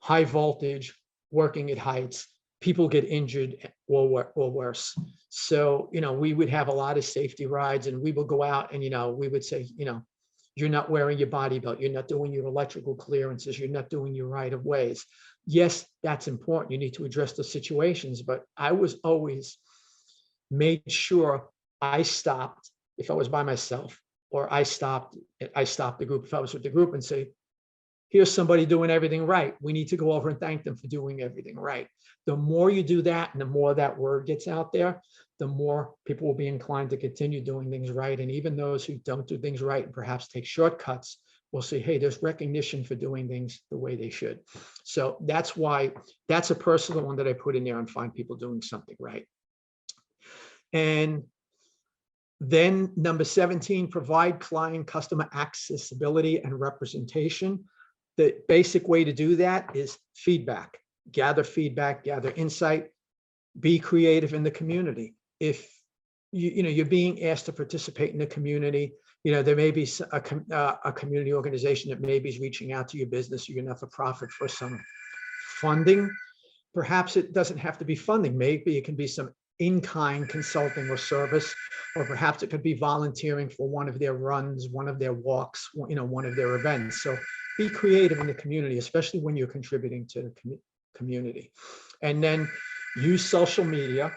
Speaker 2: high voltage, working at heights, people get injured or worse. So, you know, we would have a lot of safety rides, and we would go out and, you know, we would say, you know, you're not wearing your body belt, you're not doing your electrical clearances, you're not doing your right of ways. Yes, that's important. You need to address the situations, but I was always made sure I stopped if I was by myself, or I stopped the group if I was with the group and say, here's somebody doing everything right. We need to go over and thank them for doing everything right. The more you do that and the more that word gets out there, the more people will be inclined to continue doing things right. And even those who don't do things right and perhaps take shortcuts will say, hey, there's recognition for doing things the way they should. So that's why, that's a personal one that I put in there, and find people doing something right. And Then number 17, provide client customer accessibility and representation. The basic way to do that is feedback, gather insight, be creative in the community. If you're being asked to participate in the community, there may be a community organization that maybe is reaching out to your business, your not-for-profit, for some funding. Perhaps it doesn't have to be funding. Maybe it can be some in-kind consulting or service, or perhaps it could be volunteering for one of their runs, one of their walks, one of their events. So be creative in the community, especially when you're contributing to the community. And then use social media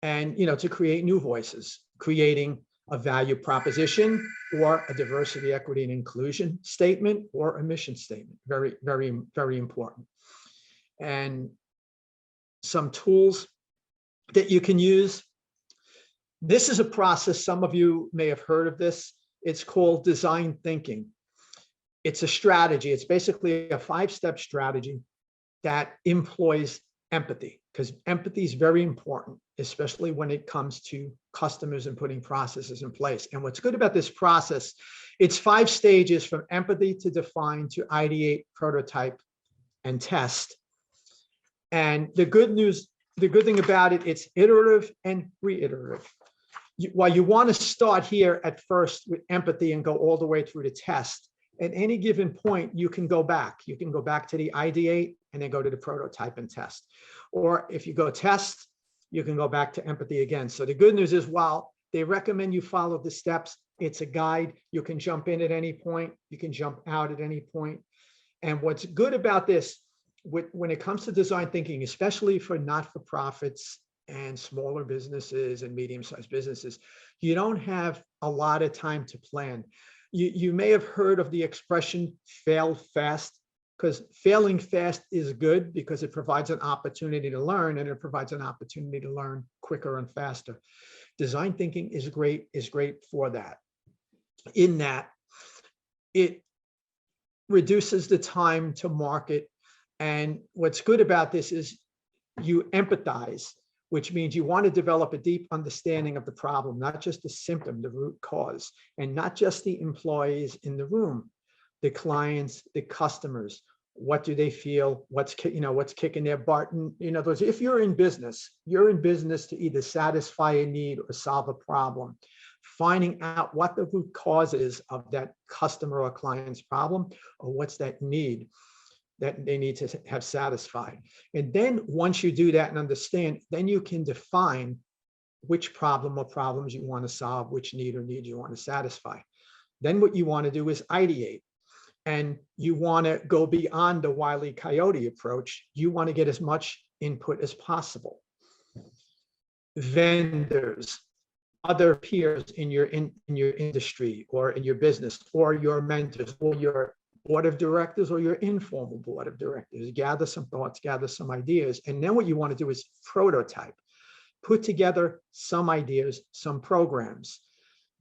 Speaker 2: and, to create new voices, creating a value proposition or a diversity, equity, and inclusion statement or a mission statement. Very, very, very important. And some tools that you can use. This is a process, some of you may have heard of this. It's called design thinking. It's a strategy. It's basically a 5-step strategy that employs empathy, because empathy is very important, especially when it comes to customers and putting processes in place. And what's good about this process, it's 5 stages from empathy to define to ideate, prototype, and test. And the good thing about it, it's iterative and reiterative. While you want to start here at first with empathy and go all the way through to test, at any given point, you can go back. You can go back to the ideate and then go to the prototype and test. Or if you go test, you can go back to empathy again. So the good news is, while they recommend you follow the steps, it's a guide. You can jump in at any point. You can jump out at any point. And what's good about this, when it comes to design thinking, especially for not-for-profits and smaller businesses and medium-sized businesses, you don't have a lot of time to plan. You may have heard of the expression fail fast, because failing fast is good because it provides an opportunity to learn, and it provides an opportunity to learn quicker and faster. Design thinking is great for that, in that it reduces the time to market. And what's good about this is you empathize, which means you want to develop a deep understanding of the problem, not just the symptom, the root cause, and not just the employees in the room, the clients, the customers. What do they feel? What's kicking their butt? And if you're in business to either satisfy a need or solve a problem. Finding out what the root cause is of that customer or client's problem, or what's that need that they need to have satisfied. And then once you do that and understand, then you can define which problem or problems you want to solve, which need or need you want to satisfy. Then what you want to do is ideate. And you want to go beyond the Wile E. Coyote approach. You want to get as much input as possible. Vendors, other peers in your industry or in your business, or your mentors, or your board of directors, or your informal board of directors. Gather some thoughts, gather some ideas. And then what you want to do is prototype. Put together some ideas, some programs.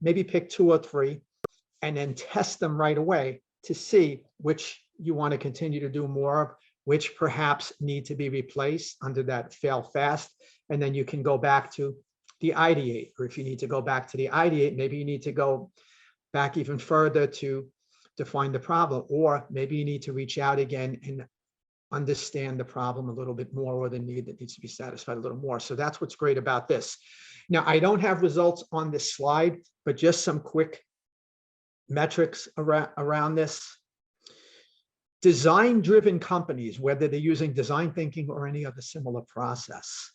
Speaker 2: Maybe pick 2 or 3, and then test them right away to see which you want to continue to do more of, which perhaps need to be replaced under that fail fast. And then you can go back to the ideate, or if you need to go back to the ideate, maybe you need to go back even further to define the problem, or maybe you need to reach out again and understand the problem a little bit more, or the need that needs to be satisfied a little more. So that's what's great about this. Now, I don't have results on this slide, but just some quick metrics around this. Design-driven companies, whether they're using design thinking or any other similar process,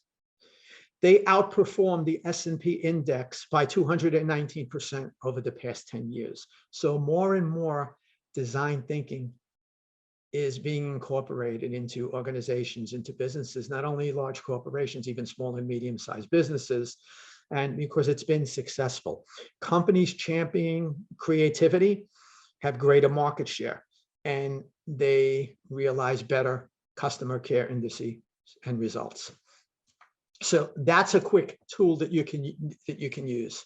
Speaker 2: they outperformed the S&P index by 219% over the past 10 years. So more and more design thinking is being incorporated into organizations, into businesses, not only large corporations, even small and medium-sized businesses, and because it's been successful. Companies championing creativity have greater market share, and they realize better customer care indices and results. So that's a quick tool that you can use.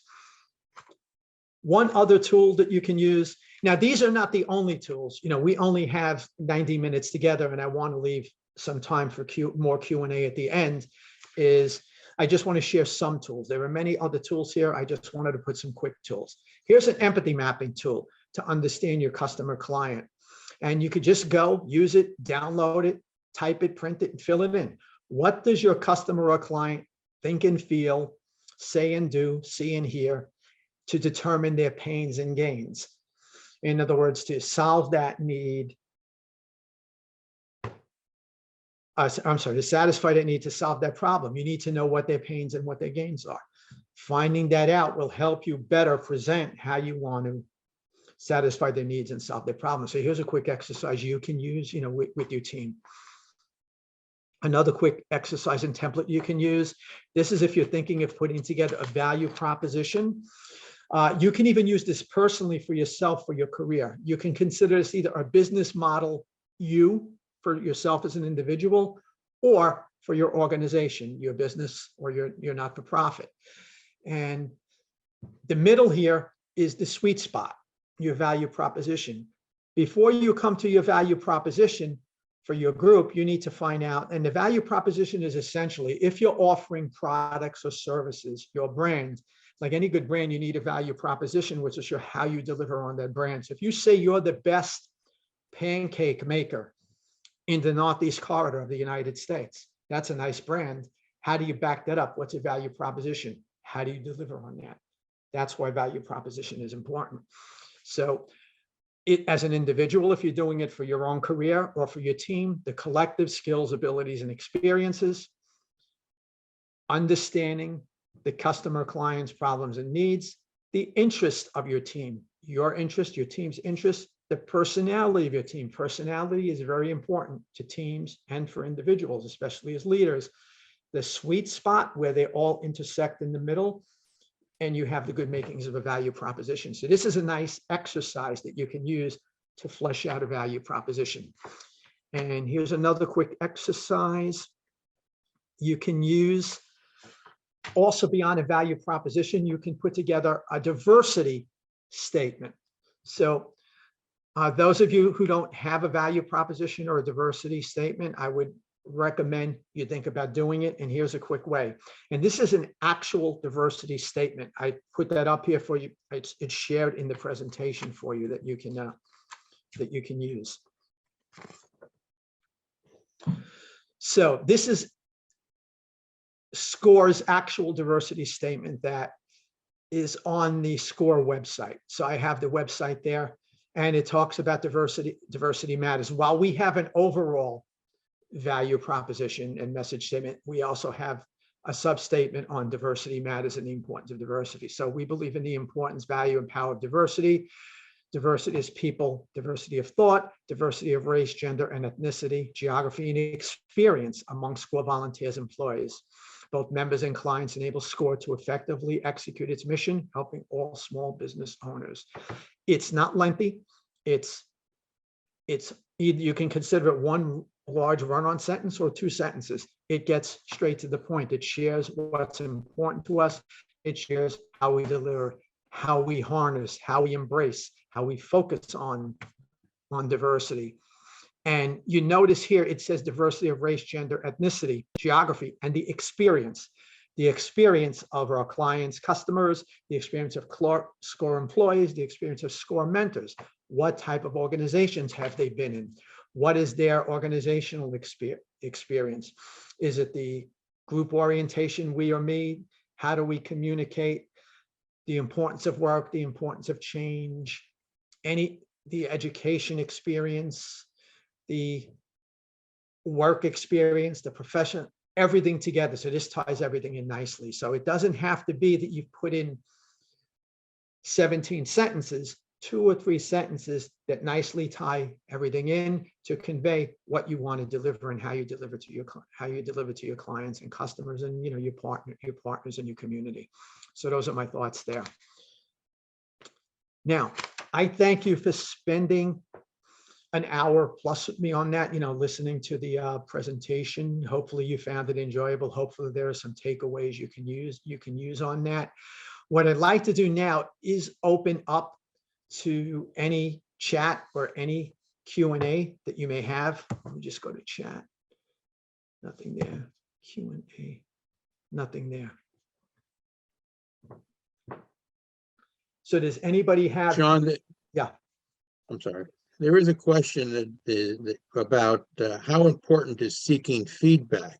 Speaker 2: One other tool that you can use. Now, these are not the only tools. We only have 90 minutes together, and I want to leave some time for more Q&A at the end. Is I just want to share some tools. There are many other tools here. I just wanted to put some quick tools. Here's an empathy mapping tool to understand your customer client. And you could just go use it, download it, type it, print it, and fill it in. What does your customer or client think and feel, say and do, see and hear to determine their pains and gains? In other words, to solve that need, to satisfy that need, to solve that problem, you need to know what their pains and what their gains are. Finding that out will help you better present how you want to satisfy their needs and solve their problems. So here's a quick exercise you can use, with your team. Another quick exercise and template you can use. This is if you're thinking of putting together a value proposition. You can even use this personally for yourself, for your career. You can consider this either a business model for yourself as an individual, or for your organization, your business, or your not-for-profit. And the middle here is the sweet spot, your value proposition. Before you come to your value proposition for your group, you need to find out, and the value proposition is essentially, if you're offering products or services, your brand, like any good brand, you need a value proposition, which is how you deliver on that brand. So if you say you're the best pancake maker in the Northeast corridor of the United States, that's a nice brand. How do you back that up? What's a value proposition? How do you deliver on that? That's why value proposition is important. So as an individual, if you're doing it for your own career or for your team, the collective skills, abilities, and experiences, understanding the customer, client's problems and needs, the interest of your team, your interest, your team's interest, the personality of your team. Personality is very important to teams and for individuals, especially as leaders. The sweet spot where they all intersect in the middle, and you have the good makings of a value proposition. So this is a nice exercise that you can use to flesh out a value proposition. And here's another quick exercise you can use. Also, beyond a value proposition, you can put together a diversity statement. So those of you who don't have a value proposition or a diversity statement, I would recommend you think about doing it. And here's a quick way. And this is an actual diversity statement. I put that up here for you. It's shared in the presentation for you that you can use. So this is SCORE's actual diversity statement that is on the SCORE website. So I have the website there, and it talks about diversity matters. While we have an overall value proposition and message statement, we also have a sub-statement on diversity matters and the importance of diversity. So we believe in the importance, value, and power of diversity. Diversity is people, diversity of thought, diversity of race, gender, and ethnicity, geography, and experience among SCORE volunteers, employees. Both members and clients enable SCORE to effectively execute its mission, helping all small business owners. It's not lengthy. It's you can consider it one large run-on sentence or two sentences. It gets straight to the point. It shares what's important to us. It shares how we deliver, how we harness, how we embrace, how we focus on diversity. And you notice here, it says diversity of race, gender, ethnicity, geography, and the experience of our clients, customers, the experience of SCORE employees, the experience of SCORE mentors. What type of organizations have they been in? What is their organizational experience? Is it the group orientation, we or me? How do we communicate? The importance of work, the importance of change, the education experience, the work experience, the profession, everything together. So this ties everything in nicely. So it doesn't have to be that you've put in 17 sentences, 2 or 3 sentences that nicely tie everything in to convey what you want to deliver and how you deliver to your clients and customers and your partners and your community. So those are my thoughts there. Now, I thank you for spending an hour plus with me on that, listening to the presentation. Hopefully you found it enjoyable. Hopefully there are some takeaways you can use on that. What I'd like to do now is open up to any chat or any Q&A that you may have. Let me just go to chat. Nothing there. Q&A. nothing there. So does anybody have?
Speaker 1: John,
Speaker 2: Yeah.
Speaker 1: I'm sorry. There is a question about how important is seeking feedback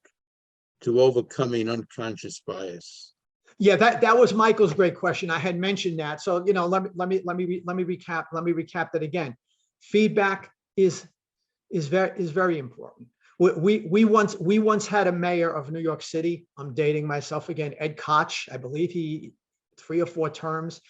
Speaker 1: to overcoming unconscious bias?
Speaker 2: Yeah, that was Michael's great question. I had mentioned that. So, let me recap that again. Feedback is very important. We once had a mayor of New York City. I'm dating myself again, Ed Koch. I believe he 3 or 4 terms.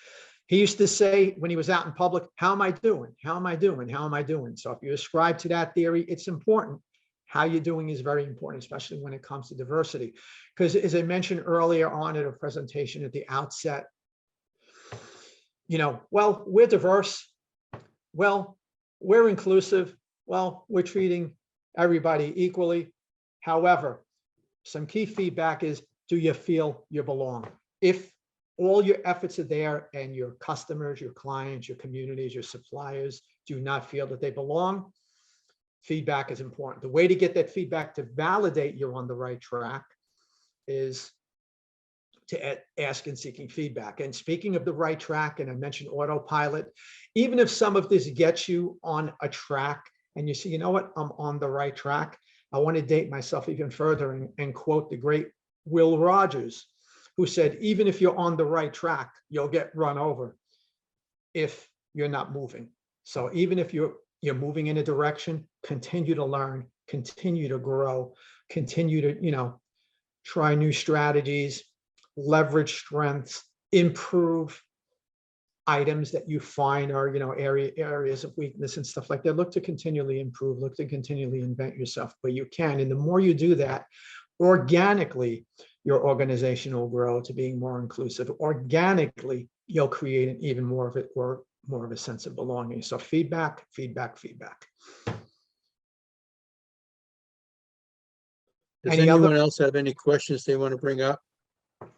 Speaker 2: He used to say when he was out in public, how am I doing? How am I doing? How am I doing? So if you ascribe to that theory, it's important. How you're doing is very important, especially when it comes to diversity. Because as I mentioned earlier on at a presentation at the outset, well, we're diverse. Well, we're inclusive. Well, we're treating everybody equally. However, some key feedback is, do you feel you belong? If all your efforts are there and your customers, your clients, your communities, your suppliers do not feel that they belong, feedback is important. The way to get that feedback to validate you're on the right track is to ask and seeking feedback. And speaking of the right track, and I mentioned autopilot, even if some of this gets you on a track and you see, you know what, I'm on the right track, I want to date myself even further and quote the great Will Rogers, who said, even if you're on the right track, you'll get run over if you're not moving. So even if you're moving in a direction, continue to learn, continue to grow, continue to, try new strategies, leverage strengths, improve items that you find are, areas of weakness and stuff like that. Look to continually improve, look to continually invent yourself, but you can. And the more you do that, organically, your organization will grow to being more inclusive. Organically, you'll create an even more of it, or more of a sense of belonging. So feedback, feedback, feedback.
Speaker 1: Does anyone else have any questions they want to bring up? Let's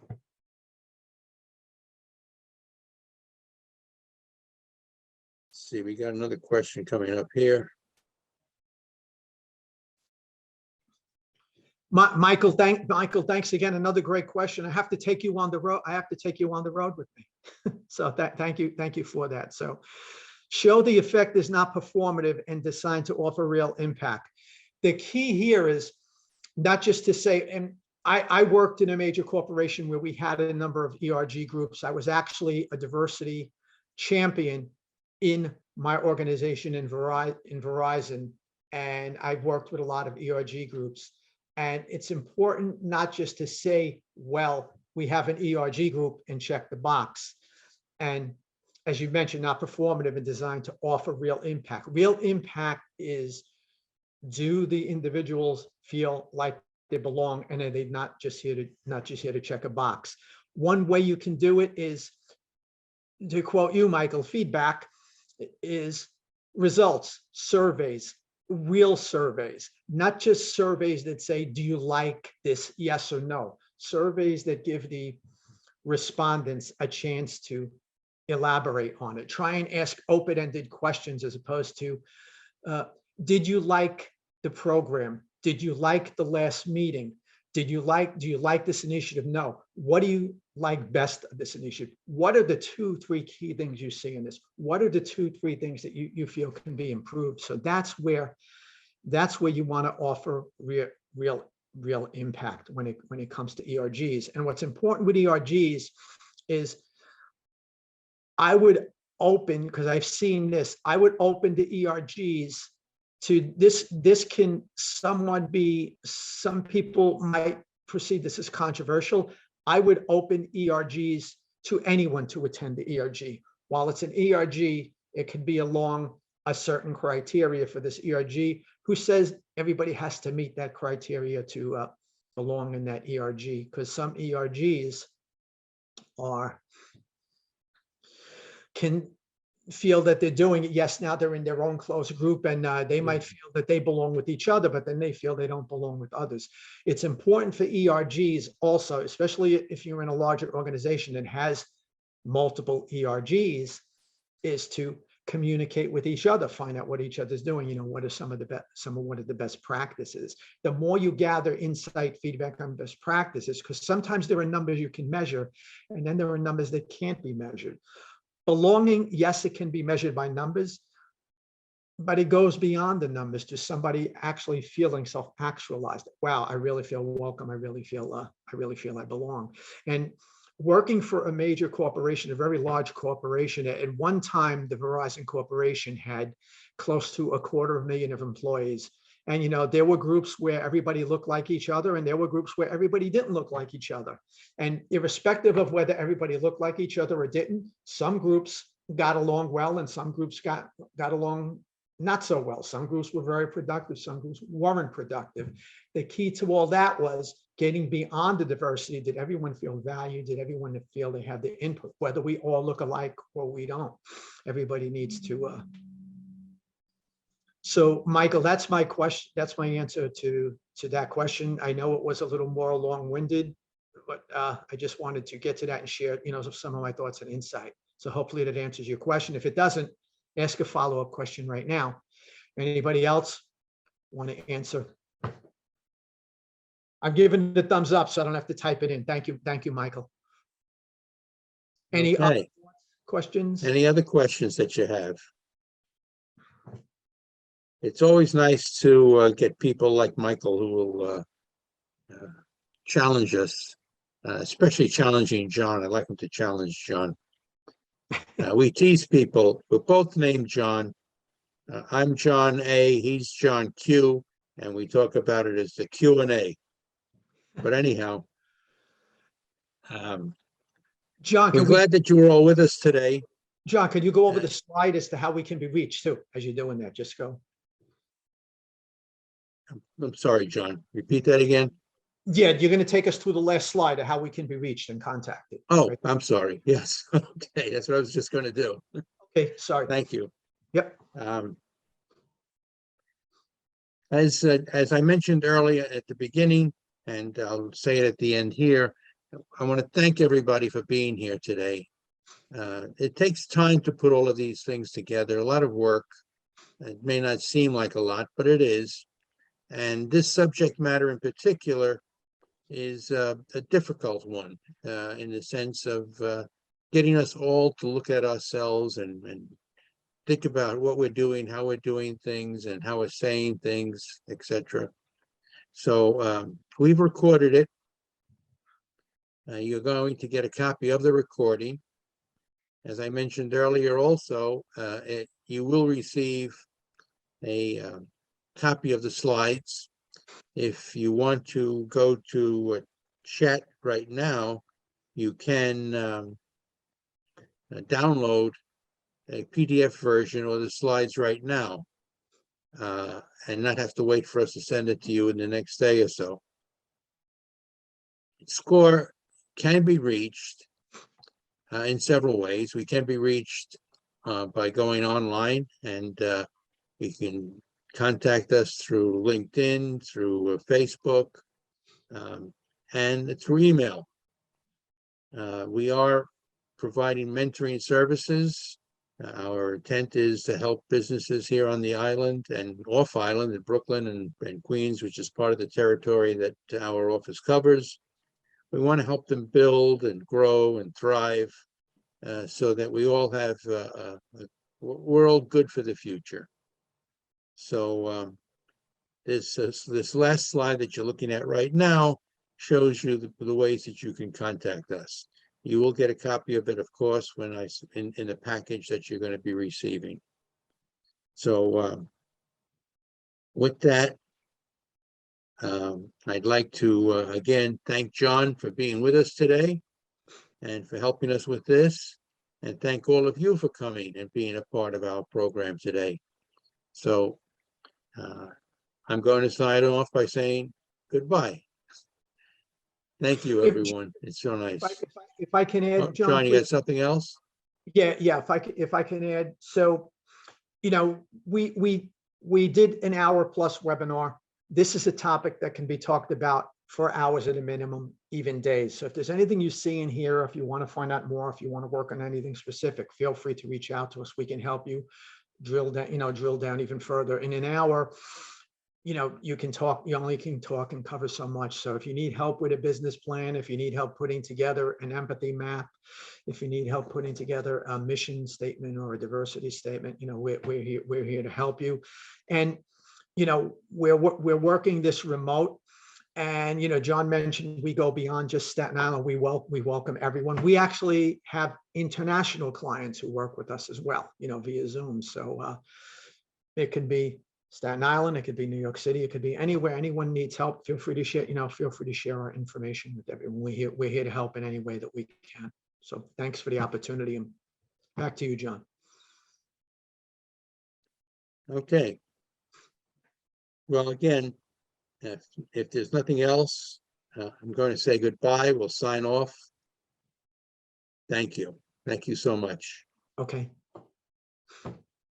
Speaker 1: see, we got another question coming up here.
Speaker 2: Michael, thanks again. Another great question. I have to take you on the road. I have to take you on the road with me. So thank you for that. So show the effect is not performative and designed to offer real impact. The key here is not just to say, and I worked in a major corporation where we had a number of ERG groups. I was actually a diversity champion in my organization in Verizon, and I've worked with a lot of ERG groups. And it's important not just to say, well, we have an ERG group and check the box. And as you mentioned, not performative and designed to offer real impact. Real impact is, do the individuals feel like they belong, and are they not just here to check a box? One way you can do it is, to quote you, Michael, feedback is results, surveys, real surveys, not just surveys that say, do you like this, yes or no? Surveys that give the respondents a chance to elaborate on it. Try and ask open-ended questions as opposed to, did you like the program? Did you like the last meeting? Do you like this initiative? No. What do you like best of this initiative? What are the 2-3 key things you see in this? What are the 2-3 things that you feel can be improved? So that's where you want to offer real impact when it comes to ERGs. And what's important with ERGs is, I would open, because I've seen this, I would open the ERGs to this can somewhat be, some people might perceive this as controversial. I would open ERGs to anyone to attend the ERG. While it's an ERG, it could be along a certain criteria for this ERG. Who says everybody has to meet that criteria to belong in that ERG? Because some ERGs can feel that they're doing it. Yes, now they're in their own close group, and they might feel that they belong with each other, but then they feel they don't belong with others. It's important for ERGs also, especially if you're in a larger organization that has multiple ERGs, is to communicate with each other, find out what each other's doing. What are some of the best practices? The more you gather insight, feedback on best practices, because sometimes there are numbers you can measure, and then there are numbers that can't be measured. Belonging, yes, it can be measured by numbers, but it goes beyond the numbers to somebody actually feeling self-actualized. Wow, I really feel welcome. I really feel I belong. And working for a major corporation, a very large corporation, at one time, the Verizon Corporation had close to 250,000 of employees. And, there were groups where everybody looked like each other, and there were groups where everybody didn't look like each other. And irrespective of whether everybody looked like each other or didn't, some groups got along well, and some groups got along not so well. Some groups were very productive, some groups weren't productive. The key to all that was getting beyond the diversity. Did everyone feel valued? Did everyone feel they had the input? Whether we all look alike or we don't, everybody needs to. So, Michael, that's my question. That's my answer to that question. I know it was a little more long-winded, but I just wanted to get to that and share, some of my thoughts and insight. So hopefully that answers your question. If it doesn't, ask a follow-up question right now. Anybody else want to answer? I'm giving the thumbs up, so I don't have to type it in. Thank you, Michael. Any other questions?
Speaker 1: Any other questions that you have? It's always nice to get people like Michael who will challenge us, especially challenging John. I like him to challenge John. We tease people. We're both named John. I'm John A. He's John Q. And we talk about it as the Q&A. But anyhow,
Speaker 2: John,
Speaker 1: we're glad that you were all with us today.
Speaker 2: John, could you go over the slide as to how we can be reached too, as you're doing that? Just go.
Speaker 1: I'm sorry, John. Repeat that again.
Speaker 2: Yeah, you're going to take us through the last slide of how we can be reached and contacted.
Speaker 1: Oh,
Speaker 2: right?
Speaker 1: I'm sorry. Yes. Okay, that's what I was just going to do.
Speaker 2: Okay, sorry.
Speaker 1: Thank you.
Speaker 2: Yep.
Speaker 1: As I mentioned earlier at the beginning, and I'll say it at the end here, I want to thank everybody for being here today. It takes time to put all of these things together, a lot of work. It may not seem like a lot, but it is. And this subject matter in particular is a difficult one in the sense of getting us all to look at ourselves and think about what we're doing, how we're doing things, and how we're saying things, etc. So we've recorded it. You're going to get a copy of the recording. As I mentioned earlier, also, you will receive a copy of the slides. If you want to go to chat right now, you can download a PDF version or the slides right now and not have to wait for us to send it to you in the next day or so. SCORE can be reached in several ways. We can be reached by going online, and you can contact us through LinkedIn, through Facebook, and through email. We are providing mentoring services. Our intent is to help businesses here on the island and off island in Brooklyn and Queens, which is part of the territory that our office covers. We want to help them build and grow and thrive so that we all have we're all good for the future. So this last slide that you're looking at right now shows you the ways that you can contact us. You will get a copy of it, of course, when in the package that you're going to be receiving. So with that, I'd like to again thank John for being with us today and for helping us with this, and thank all of you for coming and being a part of our program today. So I'm going to sign off by saying goodbye. Thank you, everyone. It's so nice.
Speaker 2: If I can add,
Speaker 1: John, you got something else?
Speaker 2: Yeah. If I can add. So, we did an hour plus webinar. This is a topic that can be talked about for hours at a minimum, even days. So if there's anything you see in here, if you want to find out more, if you want to work on anything specific, feel free to reach out to us. We can help you drill down even further. In an hour, you can talk, you only can talk and cover so much. So if you need help with a business plan, if you need help putting together an empathy map, if you need help putting together a mission statement or a diversity statement, we're here to help you. And, we're working this remote. And, John mentioned we go beyond just Staten Island. We welcome everyone. We actually have international clients who work with us as well, via Zoom. So it could be Staten Island, it could be New York City, it could be anywhere. Anyone needs help, feel free to share, feel free to share our information with everyone. We're here to help in any way that we can. So thanks for the opportunity, and back to you, John.
Speaker 1: Okay. Well, again, if there's nothing else, I'm going to say goodbye. We'll sign off. Thank you. Thank you so much.
Speaker 2: Okay.